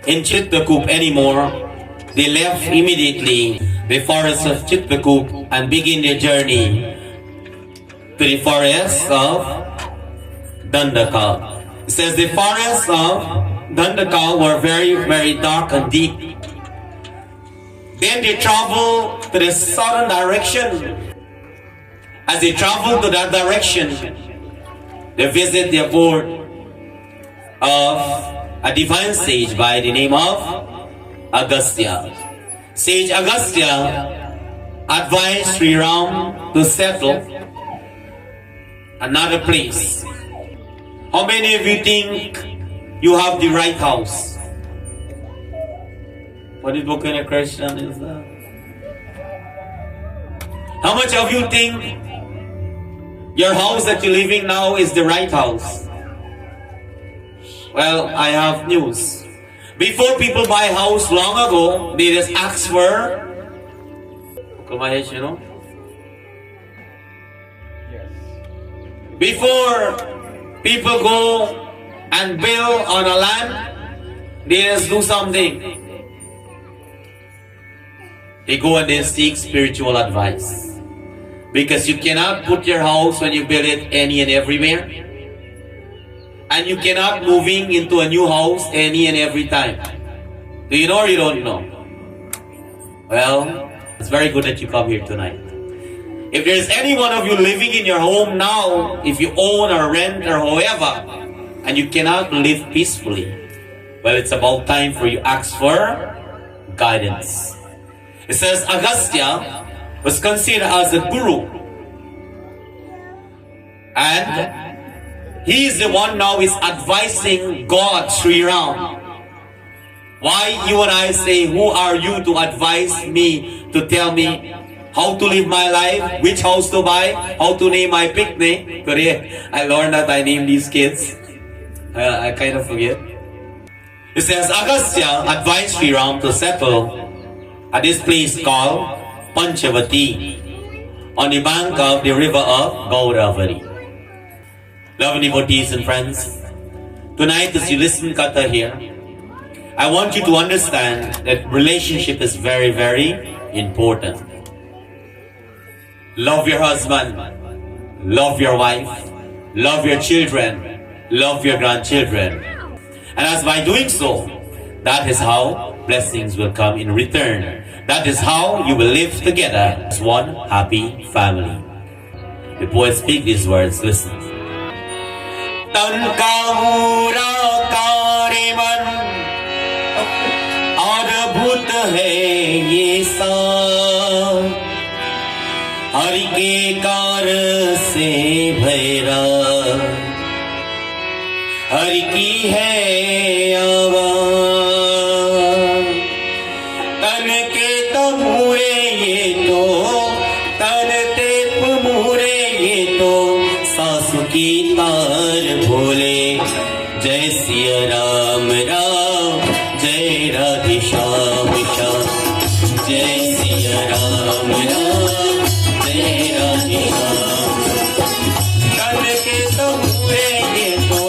in Chitrakoot anymore. They left immediately the forest of Chitrakoot and began their journey to the forest of Dandaka. It says the forests of Dandaka were very, very dark and deep. Then they traveled to the southern direction. As they traveled to that direction, they visit the abode of a divine sage by the name of Agastya. Sage Agastya advised Sri Ram to settle another place. How many of you think you have the right house? What kind of question is that? How much of you think your house that you're living now is the right house? Well, I have news. Before people buy a house long ago, they just ask for Mahesh, Before people go and build on a land, they just do something. they go and they seek spiritual advice. Because you cannot put your house when you build it any and everywhere. And you cannot moving into a new house any and every time. Do you know or you don't know? Well, it's very good that you come here tonight. If there's any one of you living in your home now, if you own or rent or however, and you cannot live peacefully, well, it's about time for you to ask for guidance. It says Agastya was considered as a guru. And he is the one now is advising God Sri Ram. Why you and I say, who are you to advise me, to tell me how to live my life, which house to buy, how to name my picnic? Today, I learned that I named these kids. I kind of forget. It says, Agastya advised Sri Ram to settle at this place called Panchavati on the bank of the river of Gauravari. Lovely devotees and friends, tonight as you listen Katha here, I want you to understand that relationship is very, very important. Love your husband, love your wife, love your children, love your grandchildren. And as by doing so, that is how blessings will come in return. That is how you will live together as one happy family. The poet speak these words, listen. Tankahura kariman adbhut hai ye sa Hari ke kar se bhaira Hari ki hai awaaz Tan ke tamure ye to Tan te pumure ye to Saasu ki taar bhole Jai Siya Ram Ram Jai Radhe Shyam Shyam Jai Siya Ram Ram Jai Radhe Shyam Tan ke tamure ye to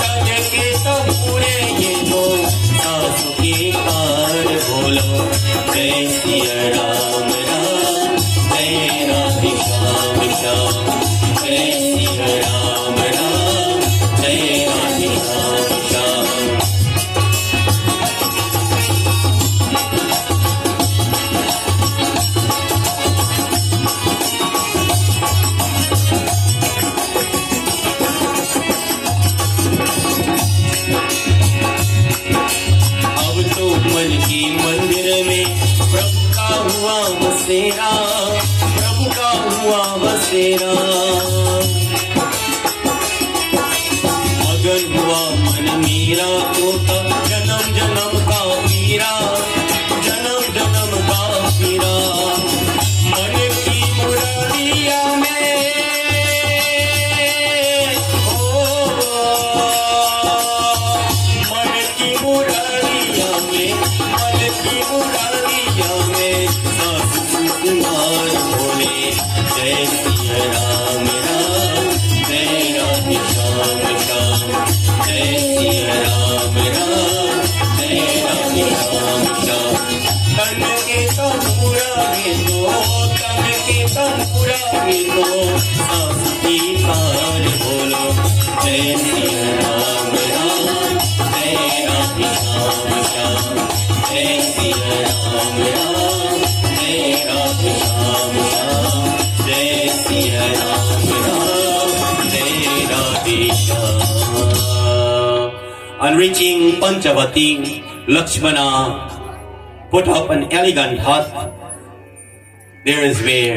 Tan ke tamure ye to Saasu ki taar bholo Jai Siya Ram Ram Jai Radhe Shyam Shyam Jai Siya Ram Ram Jai Radhe Shyam Shyam अब तो मन की मंदिर में प्रभु का हुआ बसेरा प्रभु का हुआ बसेरा मगन हुआ मन मेरा तोता जन्म जन्म का पीरा जन्म जन्म का पीरा मन की मुरलिया में मन की मुरलिया में मन की मुरलिया में सास सुकुमार बोले जय सिया राम राम जय राधे श्याम श्याम जय सिया राम राम जय राधे श्याम श्याम तन के तंबूरा गिनो तन के तंबूरा गिनो सास की तार बोलो जय सिया राम राम जय राधे श्याम श्याम जय सिया राम राम जय राधे श्याम श्याम जय सिया राम राम जय Radhe Shyam. On reaching Panchavati, Lakshmana put up an elegant hut. There is where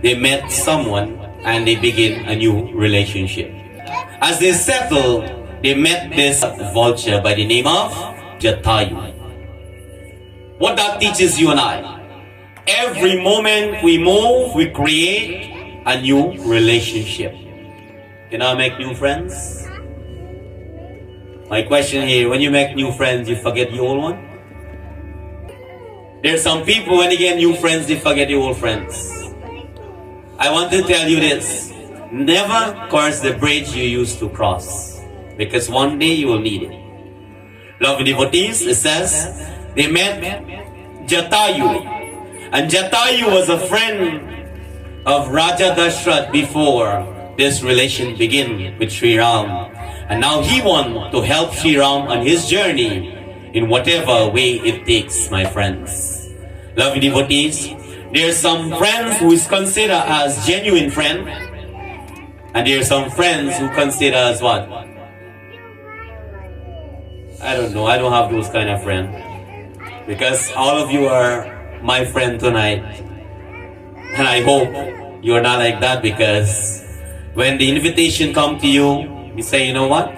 they met someone and they begin a new relationship. As they settle, they met this vulture by the name of Jatayu. What that teaches you and I, every moment we move, we create a new relationship. Can I make new friends? My question here, when you make new friends, you forget the old one? There's some people, when they get new friends, they forget the old friends. I want to tell you this. Never cross the bridge you used to cross. Because one day you will need it. Lovely devotees, it says, they met Jatayu. And Jatayu was a friend of Raja Dashrath before this relation began with Sri Ram. And now he wants to help Sri Ram on his journey in whatever way it takes, my friends. Lovely devotees, there are some friends who is considered as genuine friend, and there are some friends who consider as what? I don't know, I don't have those kind of friends. Because all of you are my friend tonight. And I hope you're not like that, because when the invitation comes to you, you say, you know what?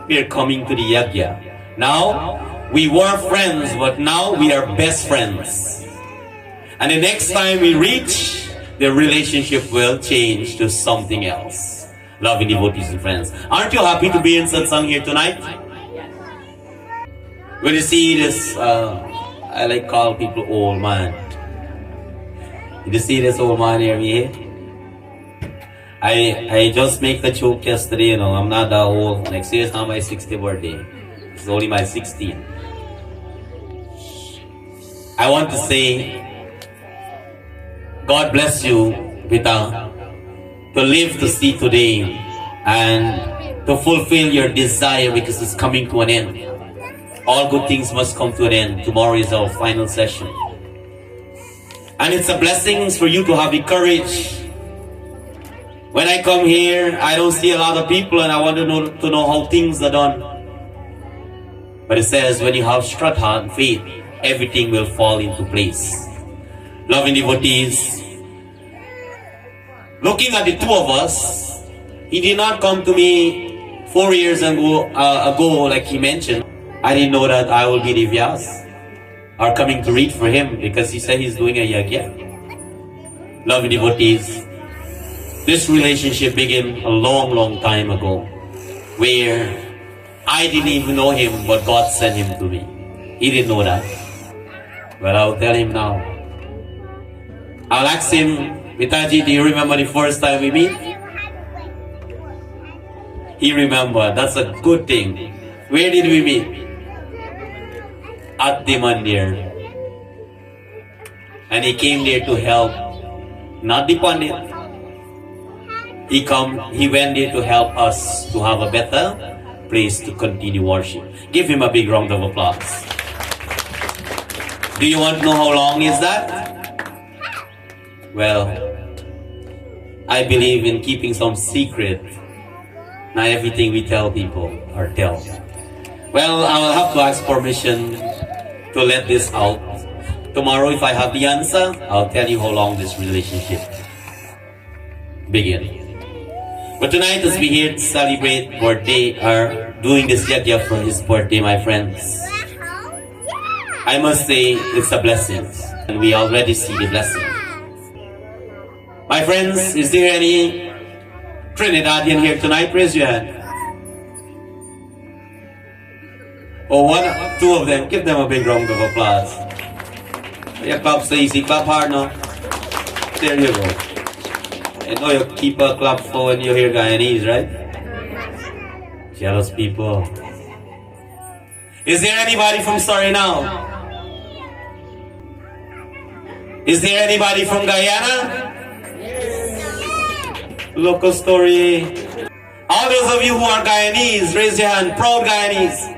We're coming to the Yajna. Now, we were friends, but now we are best friends. And the next time we reach, the relationship will change to something else. Loving devotees and friends. Aren't you happy to be in satsang here tonight? When you see this, I like call people old man. Did you see this old man here? I just make a joke yesterday, you know, I'm not that old. Next year is not my 60th birthday. It's only my 16th. I want to say, God bless you, Pita, to live to see today and to fulfill your desire, because it's coming to an end. All good things must come to an end. Tomorrow is our final session. And it's a blessing for you to have the courage. When I come here, I don't see a lot of people, and I want to know how things are done. But it says, when you have Shraddha and faith, everything will fall into place. Loving devotees, looking at the two of us, he did not come to me 4 years ago, like he mentioned. I didn't know that I will be the Vyas are coming to read for him, because he said he's doing a yagya. Loving devotees, this relationship began a long time ago, where I didn't even know him, but God sent him to me. He didn't know that. Well, I'll tell him now. I'll ask him, Pitaji, do you remember the first time we meet? He remembered. That's a good thing. Where did we meet? At the mandir. And he came there to help, not the pandit. He went there to help us to have a better place to continue worship. Give him a big round of applause. Do you want to know how long is that? Well, I believe in keeping some secret. Not everything we tell people or tell. Well, I will have to ask permission to let this out. Tomorrow, if I have the answer, I'll tell you how long this relationship began. But tonight, as we here to celebrate birthday, are doing this yajna for his birthday, my friends, I must say it's a blessing, and we already see the blessing. My friends, is there any Trinidadian here tonight? Raise your hand. Oh, two of them. Give them a big round of applause. Yeah, clap so easy. Clap hard now. There you go. I know you keep a clap for when you hear Guyanese, right? Jealous people. Is there anybody from Suriname? Is there anybody from Guyana? Local story. All those of you who are Guyanese, raise your hand. Proud Guyanese.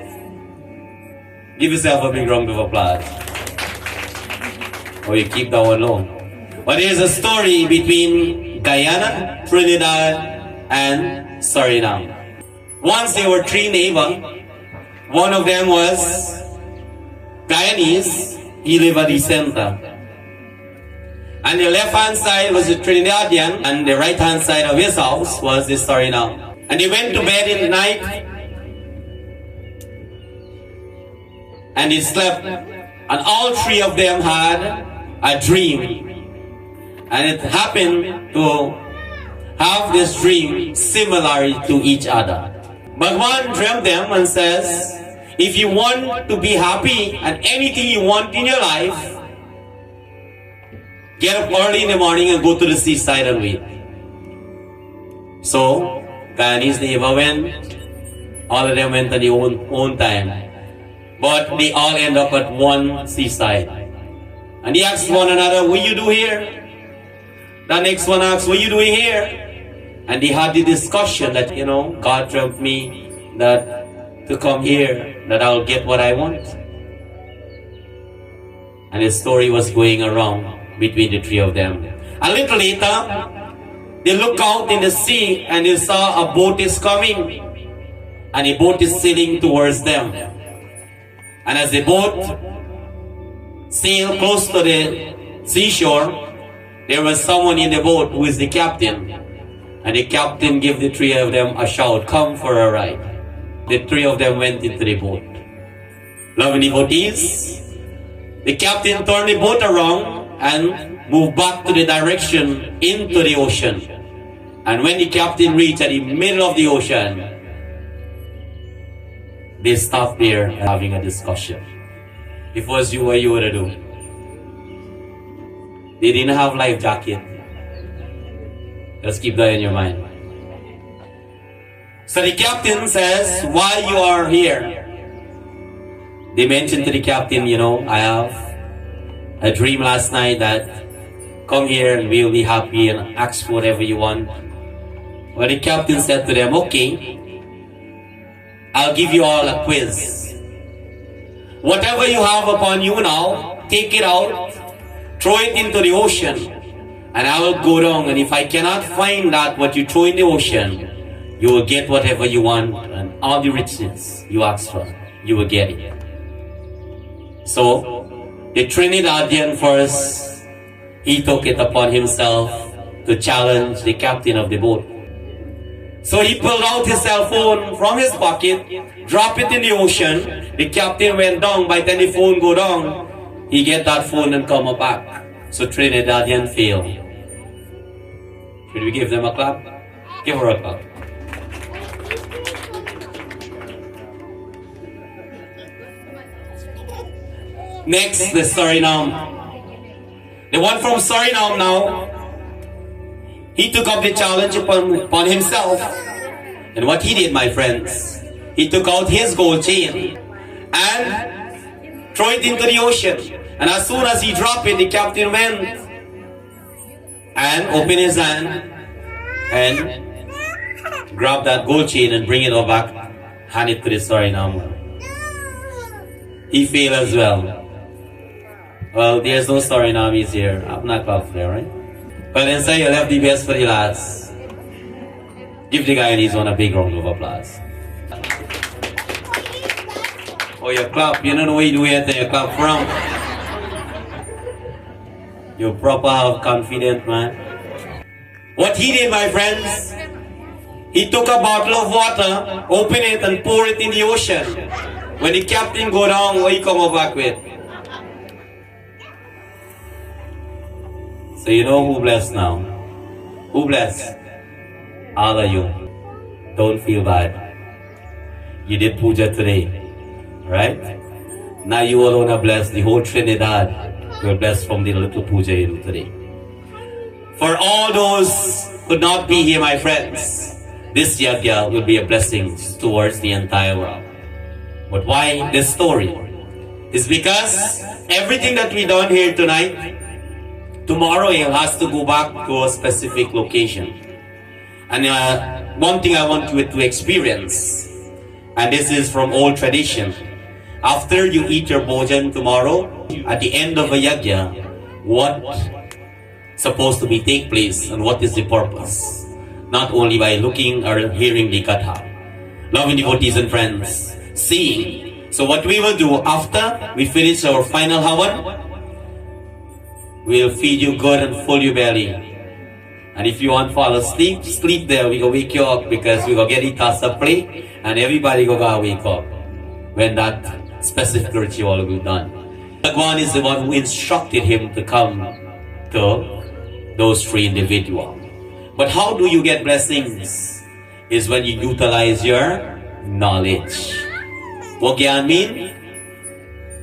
Give yourself a big round of applause. Or you keep that one low. But there's a story between Guyana, Trinidad, and Suriname. Once there were three neighbors. One of them was Guyanese. He lived at the center. And the left hand side was the Trinidadian, and the right hand side of his house was the Suriname. And they went to bed in the night, and they slept, and all three of them had a dream. And it happened to have this dream similar to each other. But one dreamt them and says, if you want to be happy and anything you want in your life, get up early in the morning and go to the seaside and wait. So, Guyanese neighbor went. All of them went at their own time. But they all end up at one seaside. And he asked one another, what you do here? The next one asked, what you doing here? And they had the discussion that, God told me that to come here, that I'll get what I want. And the story was going around between the three of them. A little later, they look out in the sea and they saw a boat is coming. And the boat is sailing towards them. And as the boat sailed close to the seashore, there was someone in the boat who is the captain. And the captain gave the three of them a shout, come for a ride. The three of them went into the boat. Loving devotees, the captain turned the boat around and moved back to the direction into the ocean. And when the captain reached at the middle of the ocean, they stopped there having a discussion. If it was you, what you would do? They didn't have life jacket. Let's keep that in your mind. So the captain says, why you are here? They mentioned to the captain, I have a dream last night that come here and we'll be happy and ask whatever you want. Well, the captain said to them, okay, I'll give you all a quiz. Whatever you have upon you now, take it out, throw it into the ocean, and I will go down. And if I cannot find that what you throw in the ocean, you will get whatever you want, and all the richness you ask for, you will get it. So, the Trinidadian first, he took it upon himself to challenge the captain of the boat. So he pulled out his cell phone from his pocket, dropped it in the ocean. The captain went down. By the time the phone go down, he get that phone and come back. So Trinidadian failed. Should we give them a clap? Give her a clap. Next, the Suriname. The one from Suriname now, he took up the challenge upon himself. And what he did, my friends, he took out his gold chain and threw it into the ocean. And as soon as he dropped it, the captain went and opened his hand and grabbed that gold chain and bring it all back, hand it to the Suriname. He failed as well. Well, there's no Surinamis here. I'm not clapping there, right? But inside, you'll have the best for the last. Give the guy and his one a big round of applause. Oh, you clap. You don't know where you do it, you clap from. You proper have confidence, man. What he did, my friends, he took a bottle of water, open it and pour it in the ocean. When the captain go down, what he come back with? So you know who blessed now? Who blessed? All of you. Don't feel bad. You did puja today, right? Now you alone are blessed. The whole Trinidad will blessed from the little puja you do today. For all those who could not be here, my friends, this yajna will be a blessing towards the entire world. But why this story? It's because everything that we done here tonight, tomorrow he has to go back to a specific location. And one thing I want you to experience, and this is from old tradition, after you eat your bhojan tomorrow, at the end of a yajna, what supposed to be take place and what is the purpose? Not only by looking or hearing the katha. Loving devotees and friends, seeing. So what we will do after we finish our final havan, we'll feed you good and full your belly. And if you want to fall asleep, sleep there. We go wake you up because we go get the tasa play and everybody go wake up when that specific ritual will be done. Gyaan is the one who instructed him to come to those three individuals. But how do you get blessings? Is when you utilize your knowledge. What Gyaan mean?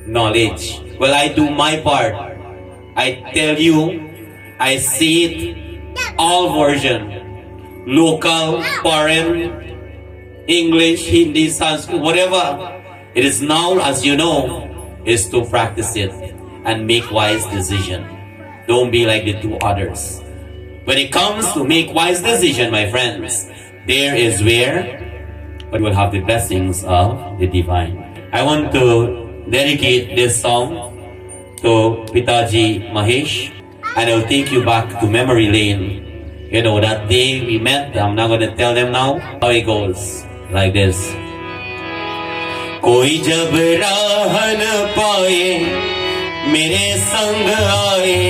Knowledge. Well, I do my part. I tell you, I see it, all version, local, foreign, English, Hindi, Sanskrit, whatever. It is now, as you know, is to practice it. and make wise decision. Don't be like the two others. When it comes to make wise decision, my friends, there is where we will have the blessings of the divine. I want to dedicate this song to Pitaji Mahesh, and I'll take you back to memory lane. You know, that day we met, I'm not gonna tell them now how it goes. Like this. कोई जब राह न पाए मेरे संग आए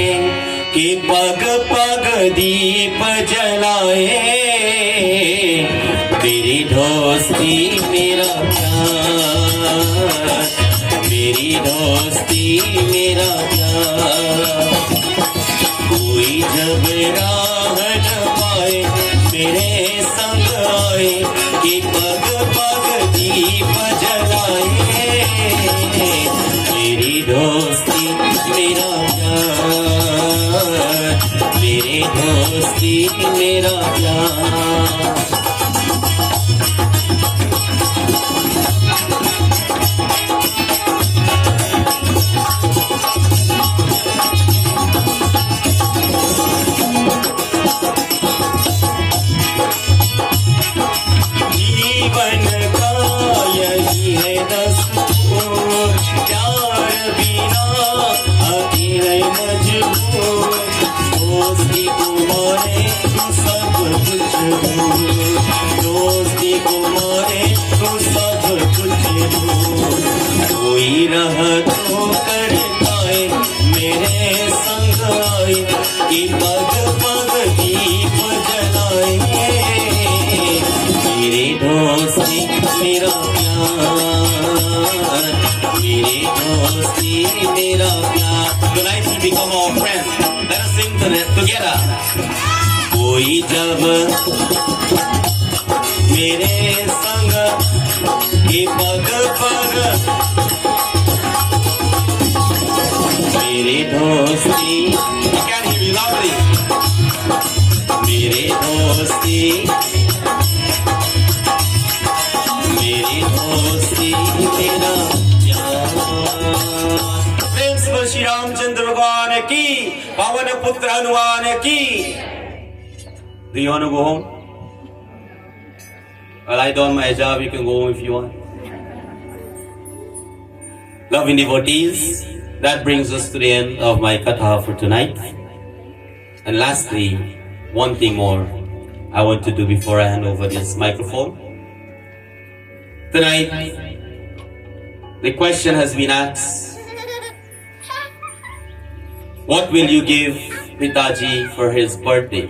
कि पग पग दीप जलाए तेरी दोस्ती मेरा प्यार मेरी दोस्ती मेरा प्यार कोई जब राह न पाए मेरे संग आए कि पग पग दीप जलाए मेरी दोस्ती मेरा प्यार मेरी दोस्ती मेरा प्यार कोई रह तो कर पाए मेरे संग आए कि पग पग दीप जलाए मेरी दोस्ती मेरा प्यार मेरी दोस्ती मेरा प्यार. Tonight we become our friends. Let us sing together. कोई जब मेरे संग ये पग पग मेरी दोस्ती I can't hear you loudly. मेरी दोस्ती मेरा प्यार. प्रेम से श्री रामचंद्र भगवान की पावन पुत्र हनुमान की. Do you want to go home? Well, I done my job, you can go home if you want. Loving devotees, that brings us to the end of my katha for tonight. And lastly, one thing more I want to do before I hand over this microphone. Tonight, the question has been asked, what will you give Pitaji for his birthday?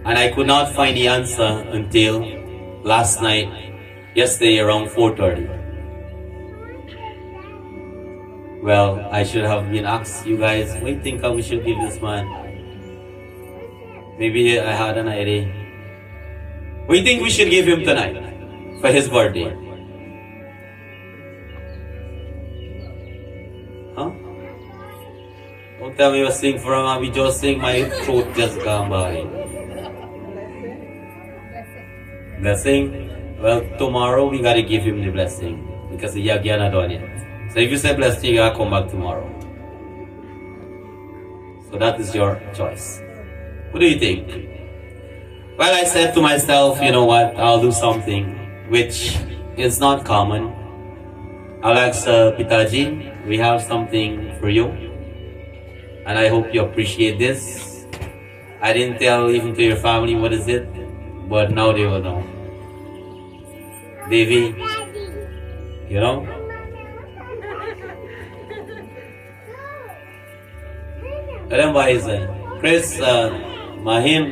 And I could not find the answer until last night, yesterday around 4:30. Well, I should have been asked you guys, what do you think we should give this man? Maybe I had an idea. What do you think we should give him tonight for his birthday? Huh? Don't tell me we sing for him, we just sing, my throat just gone by. Blessing? Well, tomorrow we gotta give him the blessing because the Gyaan not done yet. So if you say blessing, you gotta come back tomorrow. So that is your choice. What do you think? Well, I said to myself, you know what, I'll do something which is not common. I'll ask Pitaji, we have something for you. And I hope you appreciate this. I didn't tell even to your family what is it, but now they will know. Devi, you know? Remember is Chris, Mahim,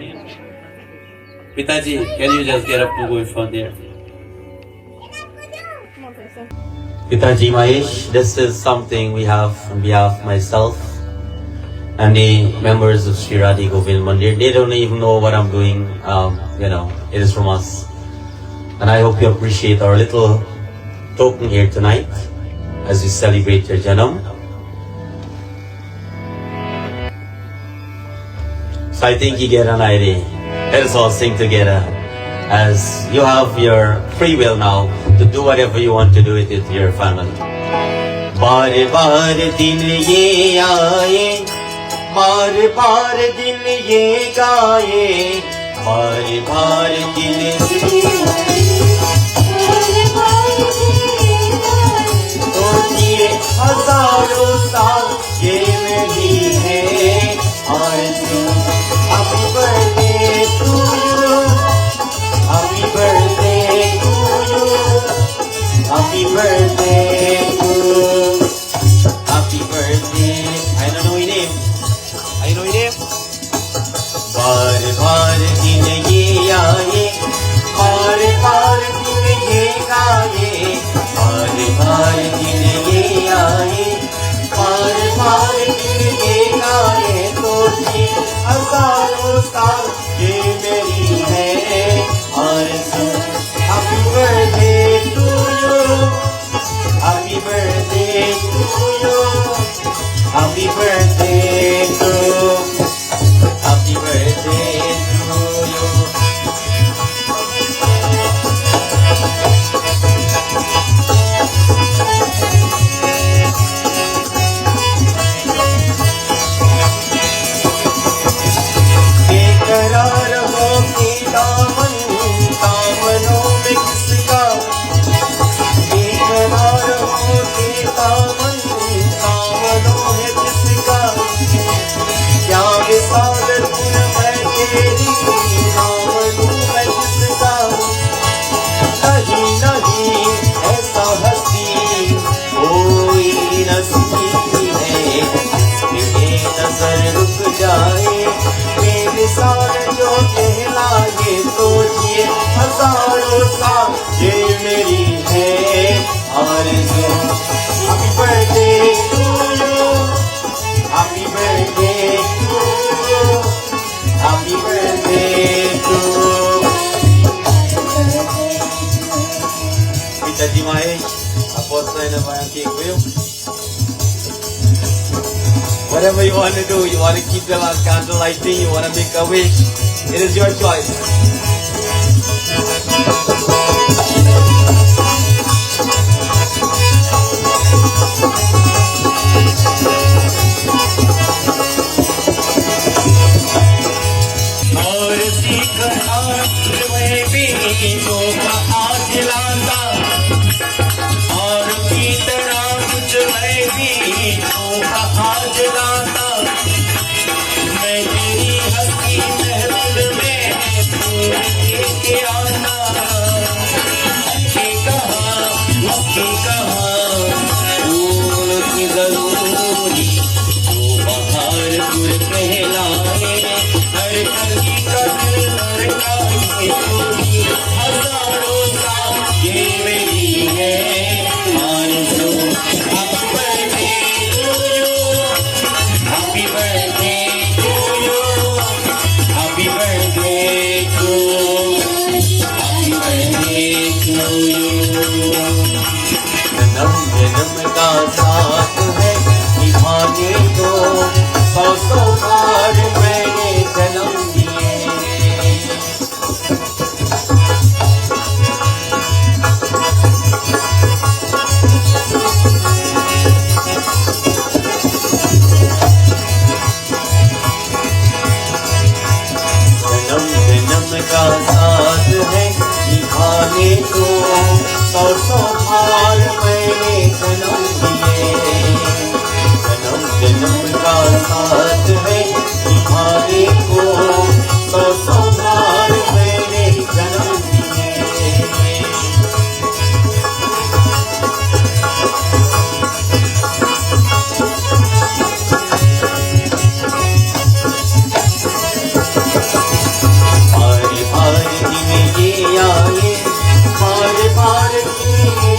Pitaji, can you just get up to go in front there? Pitaji Mahesh, this is something we have on behalf of myself and the members of Sri Radhi Govind Mandir. They don't even know what I'm doing, you know, it is from us. And I hope you appreciate our little token here tonight as we celebrate your Janam. So I think you get an idea. Let us all sing together as you have your free will now to do whatever you want to do with it to your family. बार बार दिन ये आए, बार बार दिन ये गाए, बार बार दिन तो ये हजारों साल ये मेरी है आरज़ू। Happy birthday to you, happy birthday to you, happy birthday to, happy birthday. I don't know your name. I know your name. बार बार दिन ये आए, बार बार दिन ये गाए, बार बार दिन ये आए, बार बार दिन ये गाए, तो ये हजारों साल ये मेरी है आरज़ू। Happy birthday to you, happy birthday to you, happy birthday to, happy birthday to you. बेकरार हो के दामन, दामनों में किसका, बेकरार हो के दामन, दामनों में किसका, क्या विशाल धुन है तेरी, दामनों में किसका, नहीं नहीं ऐसा हंसी कोई नसीब है, जिसमें नजर रुक जाए, बेमिसाल जो कहलाए, तो ये हजारों साल ये मेरी है आरज़ू। Happy birthday to you, happy birthday to you, happy birthday to. Pitaji Mahesh, apos tayo na parang cake ko yun. Whatever you want to do, you want to keep them on candle lighting, you want to make a wish, it is your choice. और सीखना मैं भी तो आज लाता, और की तरह कुछ मैं भी तो आज लाता, मैं तेरी हंसी महफिल में फूल लेके आना, अच्छी कहा उसकी कहा फूल की जरूरी, जो बाहर गुल कहलाए, हर कली का दिल लड़काए, कोई हजारों साल ये मेरी है आरज़ू। Happy birthday to you, happy birthday to you, happy birthday to, happy birthday to you. जन्म जन्म का साथ है निभाने को, सौ सौ बार मैंने जन्म दिए, जन्म जन्म का साथ है निभाने को, सौ सौ बार मैंने जन्म दिए, जन्म जन्म का साथ है निभाने को, सौ सौ बार मैंने जन्म दिए। बार बार दिन ये आए, बार बार दिन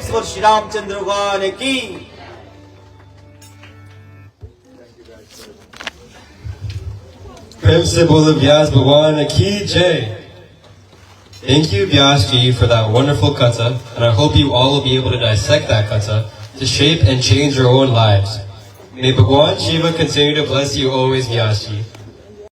बोल श्री रामचंद्र भगवान की। प्रेम से बोलो व्यास भगवान की जय. Thank you, Vyasji, for that wonderful katha, and I hope you all will be able to dissect that katha to shape and change your own lives. May Bhagwan Shiva continue to bless you always, Vyasji.